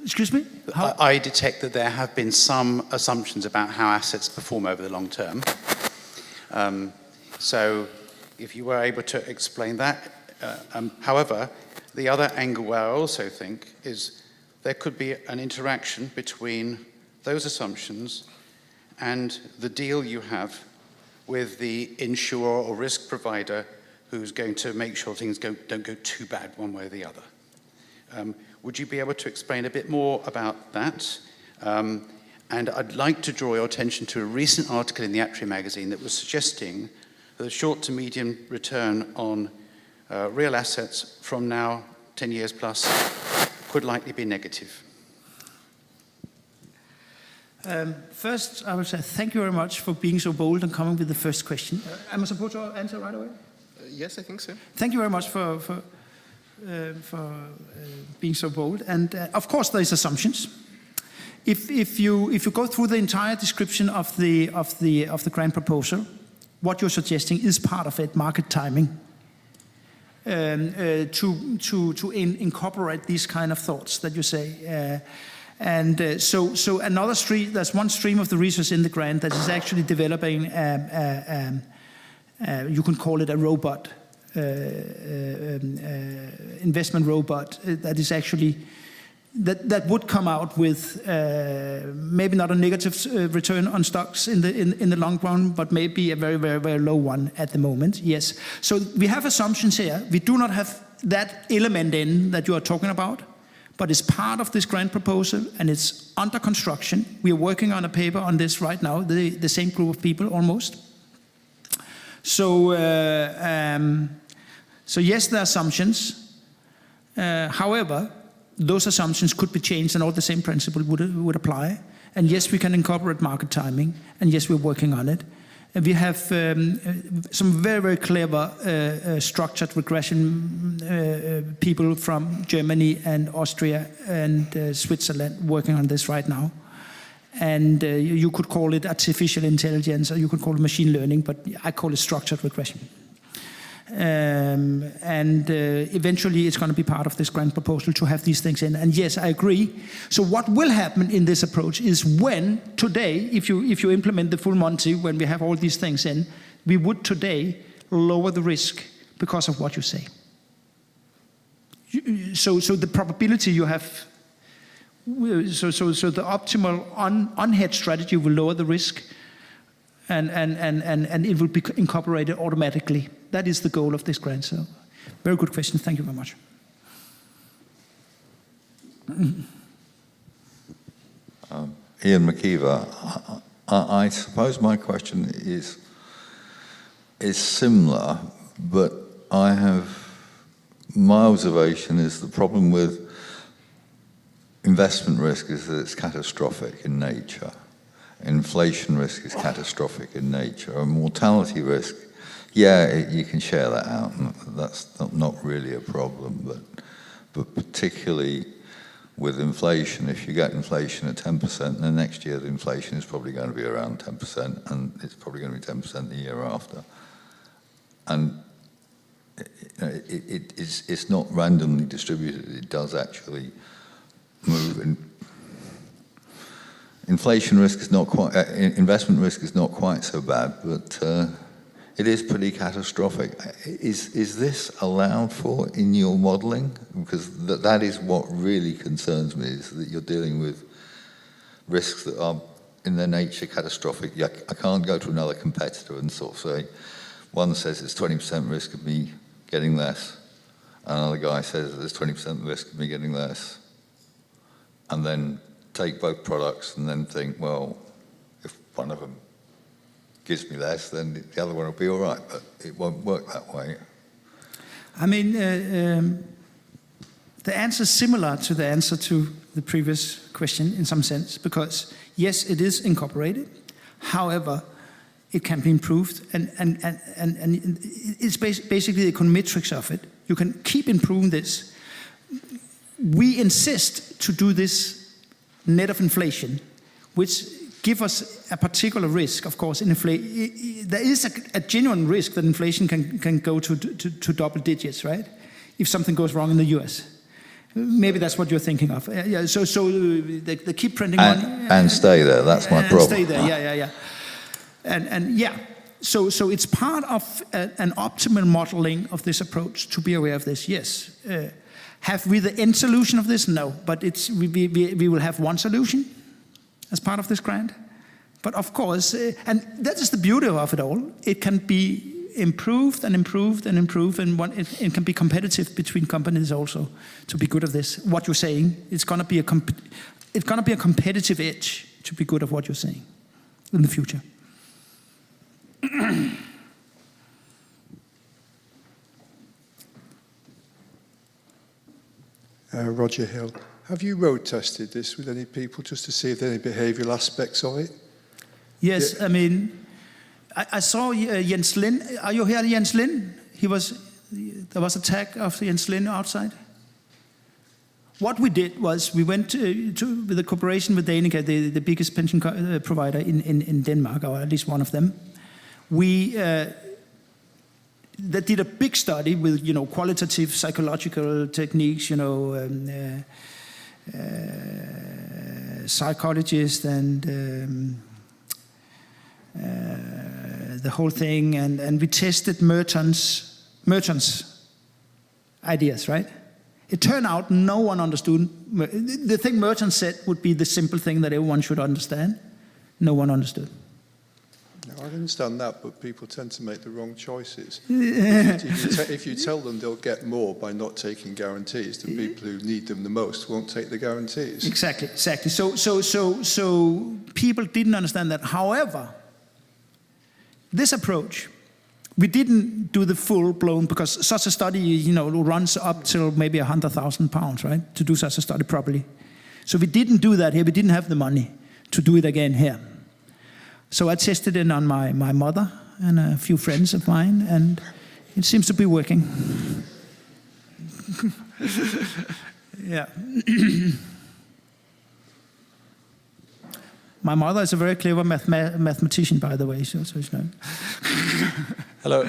Excuse me? I detect that there have been some assumptions about how assets perform over the long term. So if you were able to explain that. However, the other angle where I also think is there could be an interaction between those assumptions and the deal you have with the insurer or risk provider who's going to make sure things don't go too bad one way or the other. Would you be able to explain a bit more about that? And I'd like to draw your attention to a recent article in the Actuary magazine that was suggesting that the short to medium return on real assets from now 10 years plus could likely be negative. First, I would say thank you very much for being so bold and coming with the first question. Am I supposed to answer right away? Yes, I think so. Thank you very much for being so bold. And of course, there's assumptions. If you go through the entire description of the grant proposal, what you're suggesting is part of it, market timing, to incorporate these kind of thoughts that you say. So another stream, there's one stream of the research in the grant that is actually developing, you can call it a robot, investment robot, that is actually, that would come out with maybe not a negative return on stocks in the long run, but maybe a very, very, very low one at the moment, yes. So we have assumptions here. We do not have that element in that you are talking about, but it's part of this grant proposal and it's under construction. We are working on a paper on this right now, the same group of people almost. So yes, there are assumptions. However, those assumptions could be changed and all the same principle would apply. And yes, we can incorporate market timing. And yes, we're working on it. And we have some very, very clever structured regression people from Germany and Austria and Switzerland working on this right now. And you could call it artificial intelligence or you could call it machine learning, but I call it structured regression. Eventually it's going to be part of this grant proposal to have these things in. And yes, I agree. So what will happen in this approach is when today, if you implement the full Monty, when we have all these things in, we would today lower the risk because of what you say. So the probability you have, so the optimal unhedged strategy will lower the risk, and it will be incorporated automatically. That is the goal of this grant. So, very good question. Thank you very much. Ian McKeever, I suppose my question is similar, but my observation is the problem with investment risk is that it's catastrophic in nature. Inflation risk is catastrophic in nature. And mortality risk, you can share that out, and that's not really a problem, but particularly with inflation, if you get inflation at 10%, then next year the inflation is probably going to be around 10%, and it's probably going to be 10% the year after. And it's not randomly distributed, it does actually move. And inflation risk is not quite, investment risk is not quite so bad, but it is pretty catastrophic. Is this allowed for in your modeling? Because that is what really concerns me, is that you're dealing with risks that are in their nature catastrophic. I can't go to another competitor and sort of say, one says it's 20% risk of me getting less, another guy says there's 20% risk of me getting less, and then take both products and then think, well, if one of them gives me less, then the other one will be all right, but it won't work that way. I mean, the answer is similar to the answer to the previous question in some sense, because yes, it is incorporated. However, it can be improved, and it's basically the econometrics of it. You can keep improving this. We insist to do this net of inflation, which give us a particular risk, of course, in inflation. There is a genuine risk that inflation can go to double digits, right? If something goes wrong in the US. Maybe that's what you're thinking of. Yeah, so they keep printing money. And stay there, that's my problem. Stay there, yeah. And yeah, so it's part of an optimal modeling of this approach to be aware of this, yes. Have we the end solution of this? No, but we will have one solution as part of this grant. But of course, and that is the beauty of it all, it can be improved and improved and improved, and it can be competitive between companies also to be good at this. What you're saying, it's gonna be a competitive edge to be good at what you're saying in the future. Roger Hill. Have you road tested this with any people just to see if there are any behavioural aspects of it? Yes, yeah. I mean, I saw Jens Lind. Are you here, Jens Lind? There was a tag of Jens Lind outside. What we did was we went with a cooperation with Danica, the biggest pension provider in Denmark, or at least one of them. They did a big study with, qualitative psychological techniques, psychologists and the whole thing, and we tested Merton's ideas, right? It turned out no one understood. The thing Merton said would be the simple thing that everyone should understand. No one understood. No, I understand that, but people tend to make the wrong choices. If you tell them they'll get more by not taking guarantees, the people who need them the most won't take the guarantees. Exactly. So people didn't understand that. However, this approach, we didn't do the full-blown, because such a study, runs up till maybe £100,000, right, to do such a study properly. So we didn't do that here. We didn't have the money to do it again here. So I tested it on my mother and a few friends of mine, and it seems to be working. Yeah. My mother is a very clever mathematician, by the way, so it's not. Hello,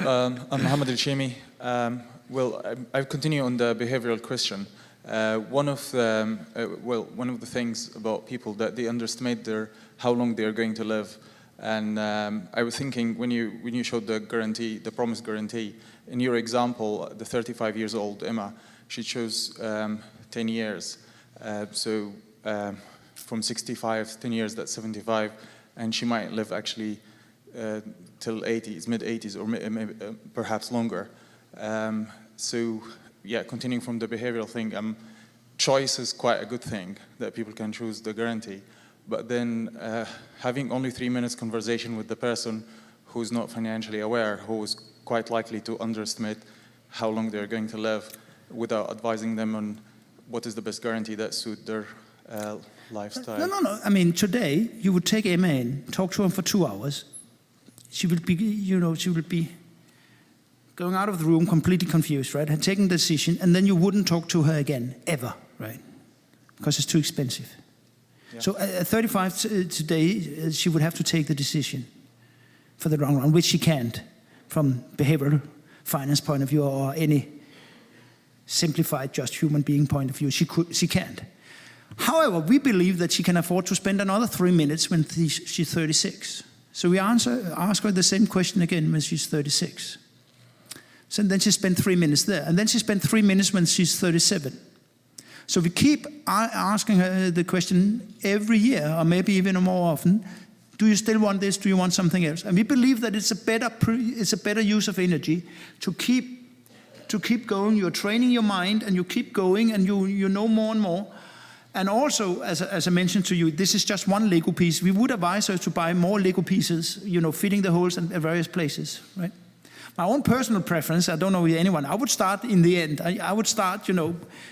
I'm Mohammed El-Shemi. I continue on the behavioral question. One of the things about people that they underestimate how long they are going to live. And I was thinking when you showed the guarantee, the promise guarantee, in your example, the 35 years old Emma, she chose 10 years. From 65, 10 years, that's 75, and she might live actually till 80s, mid-80s, or maybe, perhaps longer. Yeah, continuing from the behavioral thing, choice is quite a good thing, that people can choose the guarantee. But then having only 3 minutes conversation with the person who's not financially aware, who is quite likely to underestimate how long they're going to live without advising them on what is the best guarantee that suit their lifestyle. No. I mean, today you would take Emma in, talk to her for 2 hours. She would be, she would be going out of the room completely confused, right? Had taken the decision, and then you wouldn't talk to her again, ever, right? Because it's too expensive. Yeah. So at 35 today, she would have to take the decision for the long run, which she can't from behavioral finance point of view or any simplified just human being point of view. She can't. However, we believe that she can afford to spend another 3 minutes when she's 36. So we ask her the same question again when she's 36. So then she spent 3 minutes there. And then she spent 3 minutes when she's 37. So we keep asking her the question every year, or maybe even more often, do you still want this? Do you want something else? And we believe that it's a better use of energy to keep going. You're training your mind, and you keep going, and you know more and more. And also, as I mentioned to you, this is just one Lego piece. We would advise her to buy more Lego pieces, fitting the holes in various places, right? My own personal preference, I don't know anyone, I would start in the end. I would start,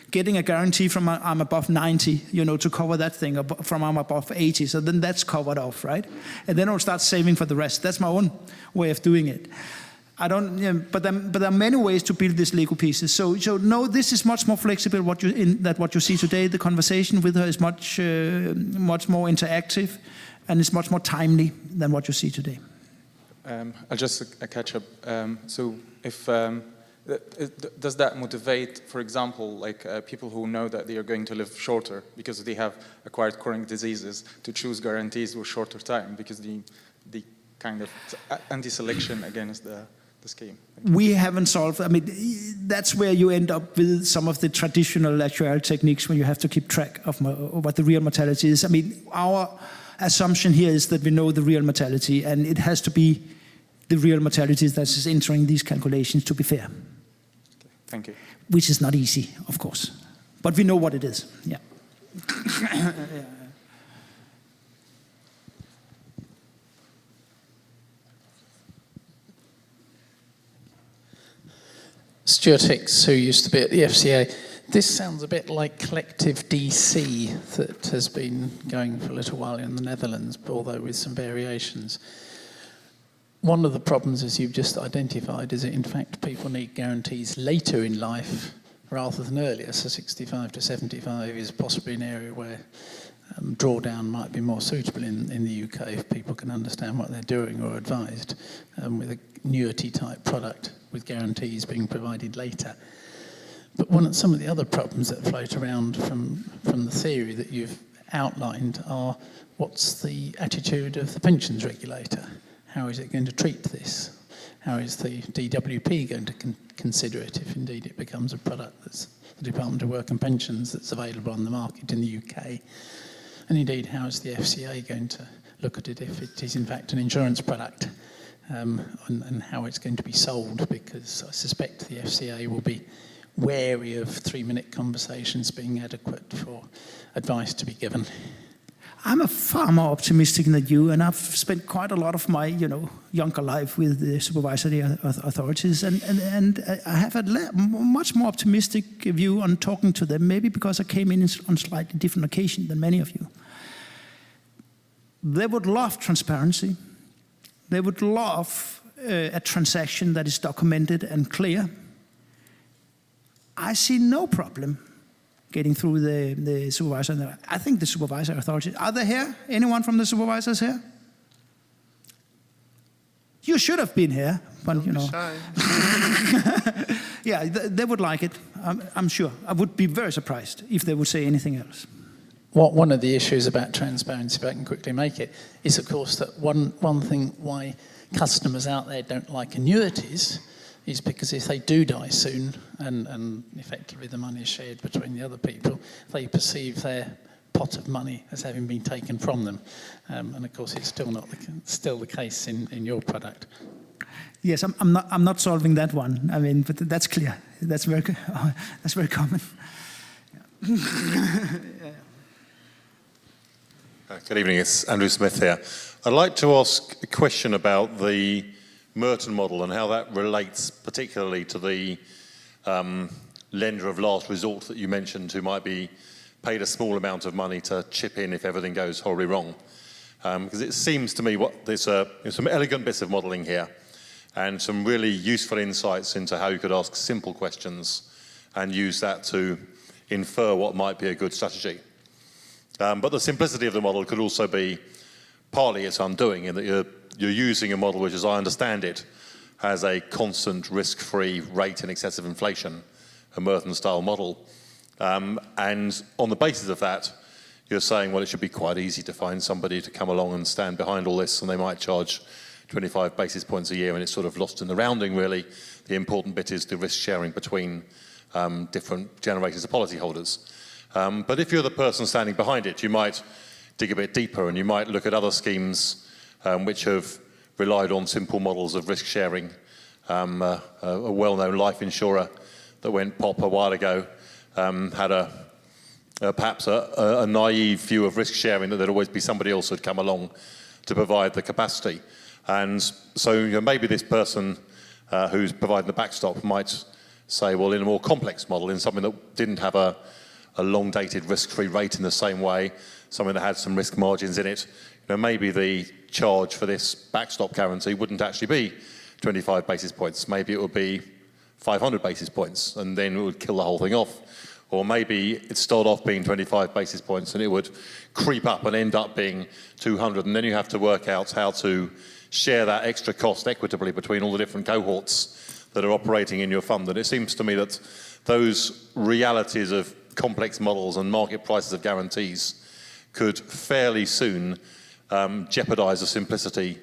getting a guarantee from I'm above 90, to cover that thing, from I'm above 80. So then that's covered off, right? And then I'll start saving for the rest. That's my own way of doing it. But there are many ways to build these Lego pieces. So no, this is much more flexible. What you see today, the conversation with her is much more interactive, and it's much more timely than what you see today. I'll just catch up. So if does that motivate, for example, like people who know that they are going to live shorter because they have acquired chronic diseases, to choose guarantees with shorter time because the kind of anti-selection against the scheme? We haven't solved. I mean, that's where you end up with some of the traditional actuarial techniques when you have to keep track of what the real mortality is. I mean, our assumption here is that we know the real mortality, and it has to be the real mortality that is entering these calculations to be fair. Okay, thank you. Which is not easy, of course, but we know what it is. Yeah. Stuart Hicks, who used to be at the FCA. This sounds a bit like collective DC that has been going for a little while in the Netherlands, although with some variations. One of the problems, as you've just identified, is that in fact people need guarantees later in life rather than earlier. So 65 to 75 is possibly an area where drawdown might be more suitable in the UK if people can understand what they're doing or advised with a annuity type product with guarantees being provided later. But some of the other problems that float around from the theory that you've outlined are, what's the attitude of the pensions regulator? How is it going to treat this? How is the DWP going to consider it if indeed it becomes a product that's the Department of Work and Pensions that's available on the market in the UK? And indeed, how is the FCA going to look at it if it is in fact an insurance product? And how it's going to be sold, because I suspect the FCA will be wary of 3-minute conversations being adequate for advice to be given. I'm far more optimistic than you, and I've spent quite a lot of my, younger life with the supervisory authorities, and I have a much more optimistic view on talking to them, maybe because I came in on slightly different occasion than many of you. They would love transparency. They would love a transaction that is documented and clear. I see no problem getting through the supervisor. I think the supervisory authorities, are they here? Anyone from the supervisors here? You should have been here, but yeah, they would like it, I'm sure. I would be very surprised if they would say anything else. One of the issues about transparency, if I can quickly make it, is of course that one thing why customers out there don't like annuities is because if they do die soon, and effectively the money is shared between the other people, they perceive their pot of money as having been taken from them. And of course, it's still the case in your product. Yes, I'm not solving that one. I mean, but that's clear. That's very common. Good evening, it's Andrew Smith here. I'd like to ask a question about the Merton model and how that relates particularly to the lender of last resort that you mentioned, who might be paid a small amount of money to chip in if everything goes horribly wrong. Because it seems to me there's some elegant bits of modelling here and some really useful insights into how you could ask simple questions and use that to infer what might be a good strategy. But the simplicity of the model could also be partly its undoing, in that you're using a model which, as I understand it, has a constant risk-free rate in excess of inflation, a Merton-style model. And on the basis of that, you're saying, well, it should be quite easy to find somebody to come along and stand behind all this, and they might charge 25 basis points a year, and it's sort of lost in the rounding, really. The important bit is the risk sharing between different generations of policyholders. But if you're the person standing behind it, you might dig a bit deeper, and you might look at other schemes which have relied on simple models of risk sharing. A well-known life insurer that went pop a while ago had perhaps a naive view of risk sharing, that there'd always be somebody else who'd come along to provide the capacity. And so maybe this person who's providing the backstop might say, well, in a more complex model, in something that didn't have a long-dated risk-free rate in the same way, something that had some risk margins in it, maybe the charge for this backstop guarantee wouldn't actually be 25 basis points. Maybe it would be 500 basis points, and then it would kill the whole thing off. Or maybe it started off being 25 basis points and it would creep up and end up being 200, and then you have to work out how to share that extra cost equitably between all the different cohorts that are operating in your fund. And it seems to me that those realities of complex models and market prices of guarantees could fairly soon jeopardize the simplicity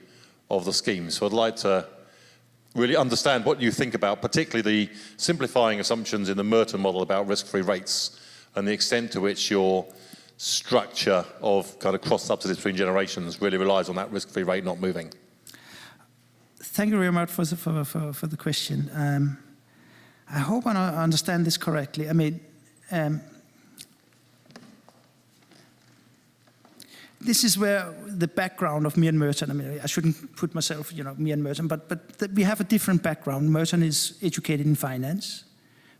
of the scheme. So I'd like to really understand what you think about, particularly the simplifying assumptions in the Merton model about risk-free rates and the extent to which your structure of kind of cross-subsidies between generations really relies on that risk-free rate not moving. Thank you very much for the question. I hope I understand this correctly. I mean, this is where the background of me and Merton, I mean, I shouldn't put myself, me and Merton, but we have a different background. Merton is educated in finance,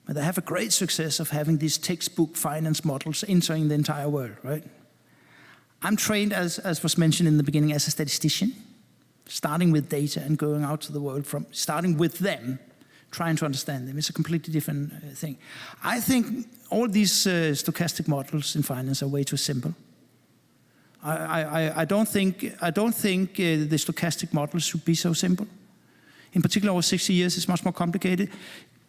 but they have a great success of having these textbook finance models entering the entire world, right? I'm trained, as was mentioned in the beginning, as a statistician, starting with data and going out to the world starting with them, trying to understand them. It's a completely different thing. I think all these stochastic models in finance are way too simple. I don't think the stochastic models should be so simple. In particular, over 60 years, it's much more complicated.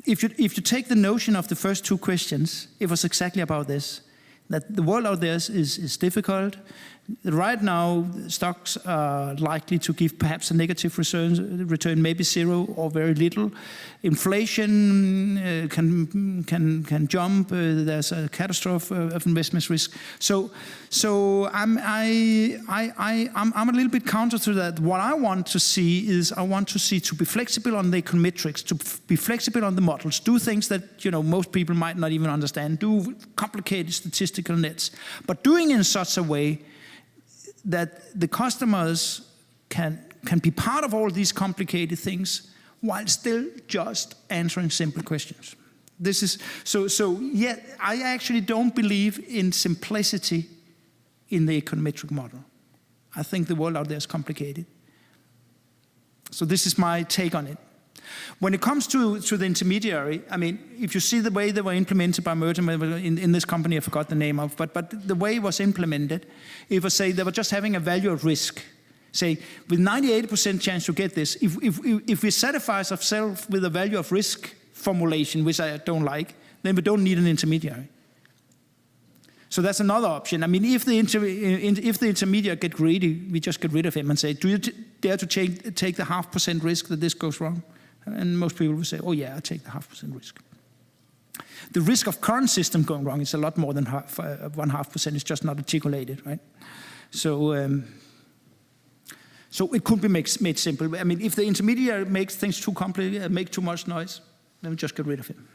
If you take the notion of the first two questions, it was exactly about this, that the world out there is difficult. Right now, stocks are likely to give perhaps a negative return, maybe zero or very little. Inflation can jump. There's a catastrophe of investment risk. So I'm a little bit counter to that. What I want to see is to be flexible on the econometrics, to be flexible on the models, do things that most people might not even understand, do complicated statistical nets, but doing it in such a way that the customers can be part of all these complicated things while still just answering simple questions. This is so. Yeah, I actually don't believe in simplicity in the econometric model. I think the world out there is complicated. So this is my take on it. When it comes to the intermediary, I mean, if you see the way they were implemented by Merton in this company, I forgot the name of, but the way it was implemented, it was say they were just having a value of risk. Say, with 98% chance to get this, if we satisfy ourselves with a value of risk formulation, which I don't like, then we don't need an intermediary. So that's another option. I mean, if the intermediary get greedy, we just get rid of him and say, do you dare to take the 0.5% risk that this goes wrong? And most people will say, oh yeah, I take the 0.5% risk. The risk of current system going wrong is a lot more than 1.5%. It's just not articulated, right? So it could be made simple. I mean, if the intermediary makes things too complicated, make too much noise, then we just get rid of him.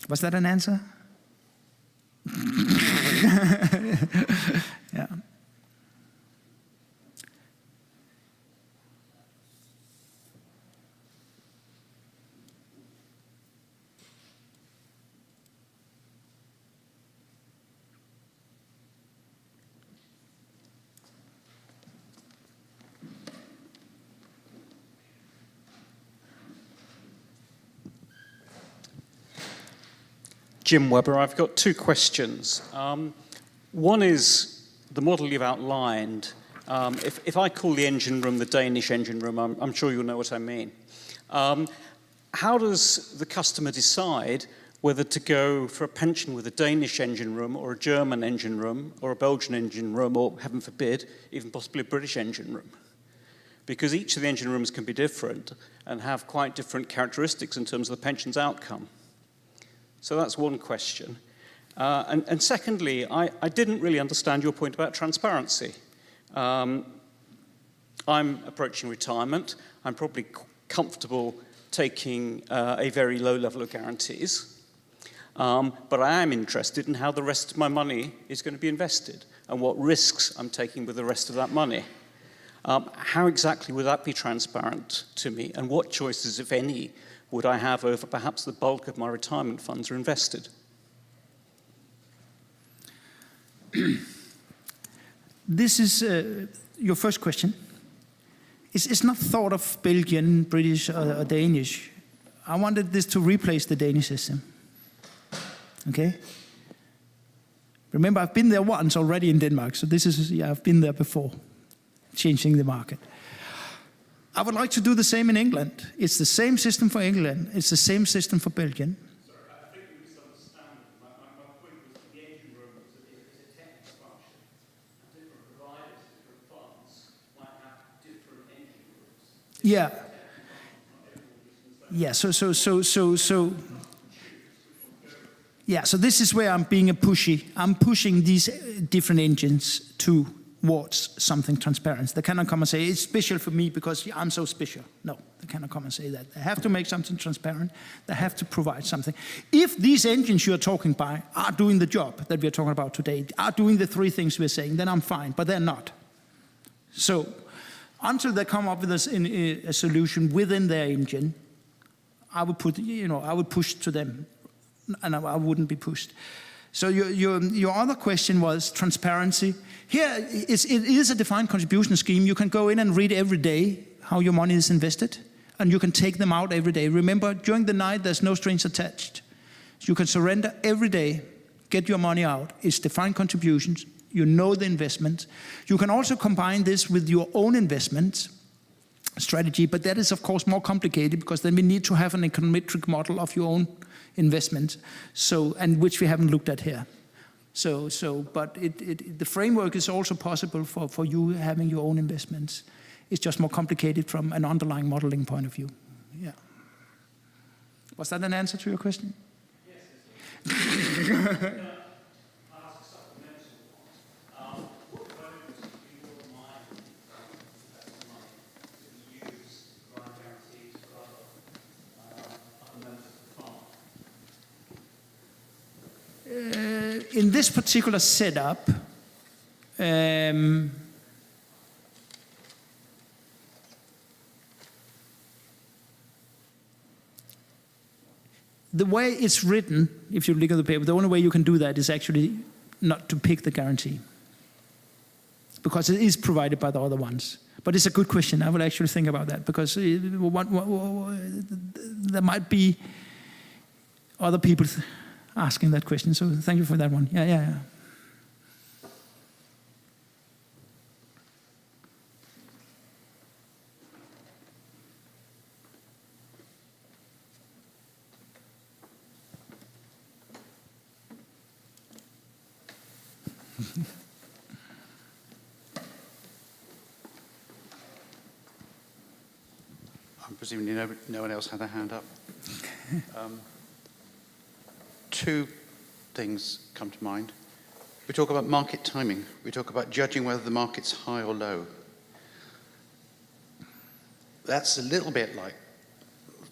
Was that an answer? Yeah. Jim Webber, I've got two questions. One is the model you've outlined. If I call the engine room the Danish engine room, I'm sure you'll know what I mean. How does the customer decide whether to go for a pension with a Danish engine room or a German engine room or a Belgian engine room or, heaven forbid, even possibly a British engine room? Because each of the engine rooms can be different and have quite different characteristics in terms of the pension's outcome. So that's one question. And secondly, I didn't really understand your point about transparency. I'm approaching retirement. I'm probably comfortable taking a very low level of guarantees. But I am interested in how the rest of my money is going to be invested and what risks I'm taking with the rest of that money. How exactly would that be transparent to me? And what choices, if any, would I have over perhaps the bulk of my retirement funds are invested? This is your first question. It's not thought of Belgian, British, or Danish. I wanted this to replace the Danish system. Okay? Remember, I've been there once already in Denmark, so this is, yeah, I've been there before, changing the market. I would like to do the same in England. It's the same system for England. It's the same system for Belgium. Sorry, I think you misunderstand. My point was that the engine room is a technical function. And different providers, different funds might have different engine rooms. Yeah. Yeah, so this is where I'm being a pushy. I'm pushing these different engines towards something transparent. They cannot come and say, it's special for me because I'm so special. No, they cannot come and say that. They have to make something transparent. They have to provide something. If these engines you're talking by are doing the job that we're talking about today, are doing the three things we're saying, then I'm fine, but they're not. So until they come up with a solution within their engine, I would push to them, and I wouldn't be pushed. So your other question was transparency. Here, it is a defined contribution scheme. You can go in and read every day how your money is invested, and you can take them out every day. Remember, during the night, there's no strings attached. You can surrender every day, get your money out. It's defined contributions. You know the investment. You can also combine this with your own investment strategy, but that is, of course, more complicated because then we need to have an econometric model of your own investment, and which we haven't looked at here. But the framework is also possible for you having your own investments. It's just more complicated from an underlying modeling point of view. Yeah. Was that an answer to your question? Yes. In this particular setup, the way it's written, if you look at the paper, the only way you can do that is actually not to pick the guarantee, because it is provided by the other ones. But it's a good question. I will actually think about that, because there might be other people asking that question. So thank you for that one. Yeah. presumably no one else had their hand up. Two things come to mind. We talk about market timing. We talk about judging whether the market's high or low. That's a little bit like,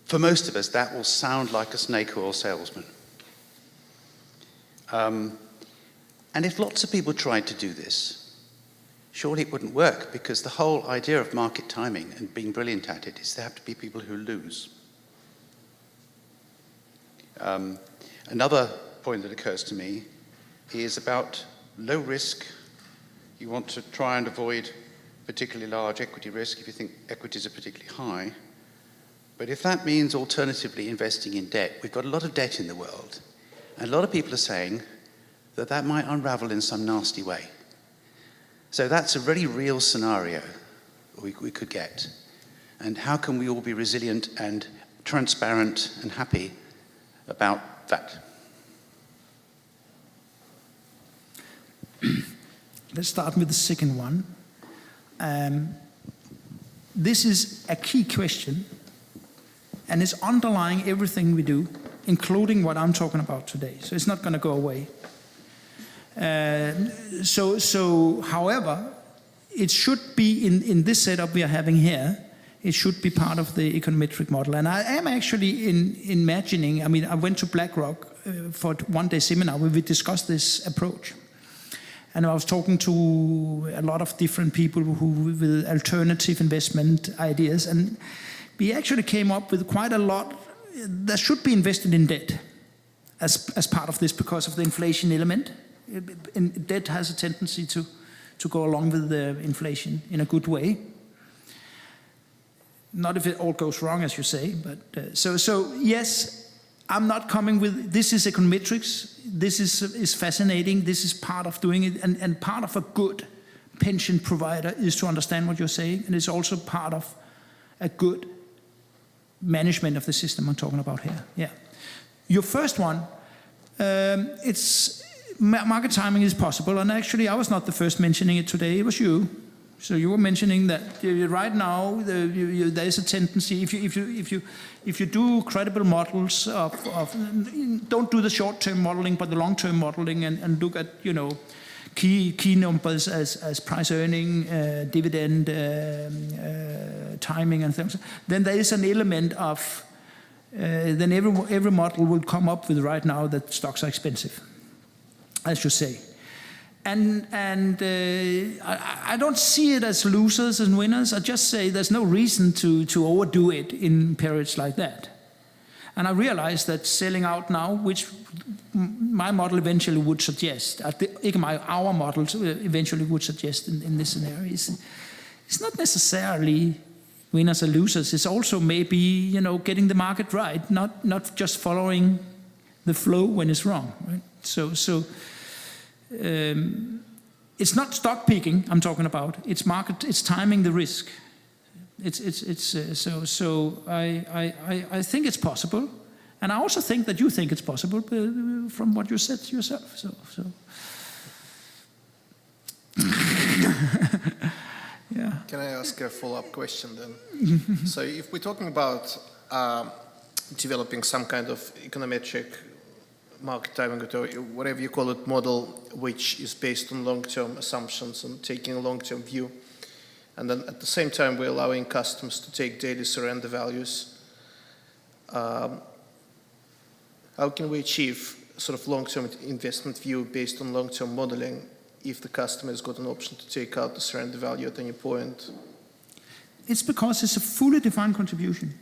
for most of us, that will sound like a snake oil salesman. And if lots of people tried to do this, surely it wouldn't work, because the whole idea of market timing and being brilliant at it is there have to be people who lose. Another point that occurs to me is about low risk. You want to try and avoid particularly large equity risk if you think equities are particularly high. But if that means alternatively investing in debt, we've got a lot of debt in the world, and a lot of people are saying that that might unravel in some nasty way. So that's a very real scenario we could get. And how can we all be resilient and transparent and happy about that? Let's start with the second one. This is a key question, and it's underlying everything we do, including what I'm talking about today. So it's not going to go away. However, it should be in this setup we are having here, it should be part of the econometric model. And I am actually imagining, I mean, I went to BlackRock for a one-day seminar where we discussed this approach. And I was talking to a lot of different people with alternative investment ideas. And we actually came up with quite a lot that should be invested in debt as part of this because of the inflation element. And debt has a tendency to go along with the inflation in a good way. Not if it all goes wrong, as you say, but so yes, I'm not coming with, this is econometrics, this is fascinating, this is part of doing it, and part of a good pension provider is to understand what you're saying, and it's also part of a good management of the system I'm talking about here. Yeah. Your first one, it's market timing is possible, and actually I was not the first mentioning it today, it was you. So you were mentioning that right now there is a tendency, if you do credible models don't do the short-term modeling but the long-term modeling and look at key numbers as price earning, dividend, timing and things, then there is an element of then every model will come up with right now that stocks are expensive, as you say. And I don't see it as losers and winners. I just say there's no reason to overdo it in periods like that. And I realize that selling out now, which my model eventually would suggest, our models eventually would suggest in this scenario, it's not necessarily winners or losers. It's also maybe getting the market right, not just following the flow when it's wrong. Right? So. It's not stock picking I'm talking about. It's market. It's timing the risk. I think it's possible, and I also think that you think it's possible from what you said yourself. So. Yeah. Can I ask a follow-up question then? So if we're talking about developing some kind of econometric market timing, or whatever you call it, model, which is based on long-term assumptions and taking a long-term view. And then at the same time, we're allowing customers to take daily surrender values. How can we achieve sort of long-term investment view based on long-term modeling if the customer has got an option to take out the surrender value at any point? It's because it's a fully defined contribution.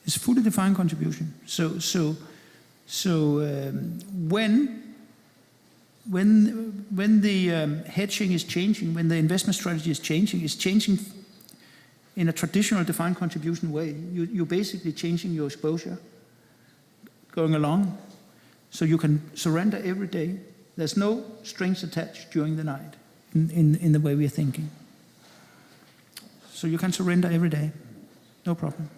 It's a fully defined contribution. So when the hedging is changing, when the investment strategy is changing, it's changing in a traditional defined contribution way. You're basically changing your exposure going along, so you can surrender every day. There's no strings attached during the night in the way we're thinking. So you can surrender every day, no problem.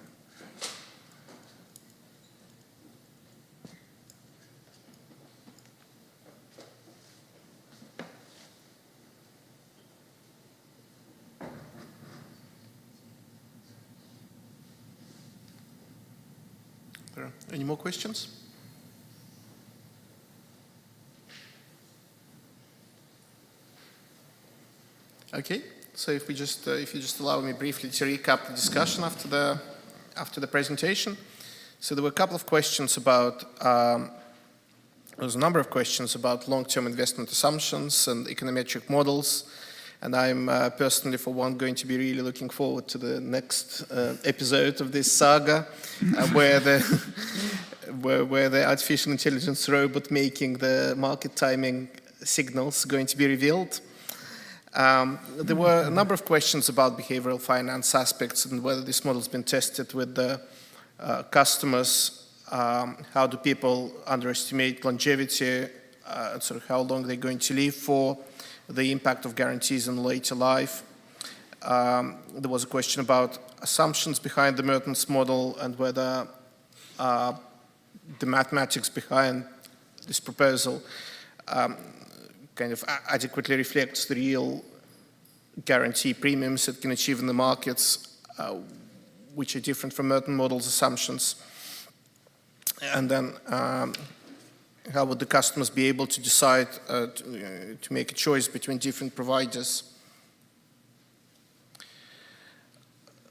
there are any more questions? Okay, so if you just allow me briefly to recap the discussion after the presentation. So there were a couple of questions about, there was a number of questions about long-term investment assumptions and econometric models. And I'm personally, for one, going to be really looking forward to the next episode of this saga, where the artificial intelligence robot making the market timing signals going to be revealed. There were a number of questions about behavioral finance aspects and whether this model has been tested with the customers. How do people underestimate longevity, sort of how long they're going to live for, the impact of guarantees in later life. There was a question about assumptions behind the Merton's model and whether the mathematics behind this proposal kind of adequately reflects the real guarantee premiums it can achieve in the markets, which are different from Merton model's assumptions. And then how would the customers be able to decide to make a choice between different providers?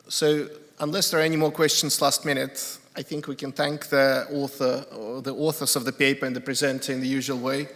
So unless there are any more questions last minute, I think we can thank the author or the authors of the paper and the presenter in the usual way.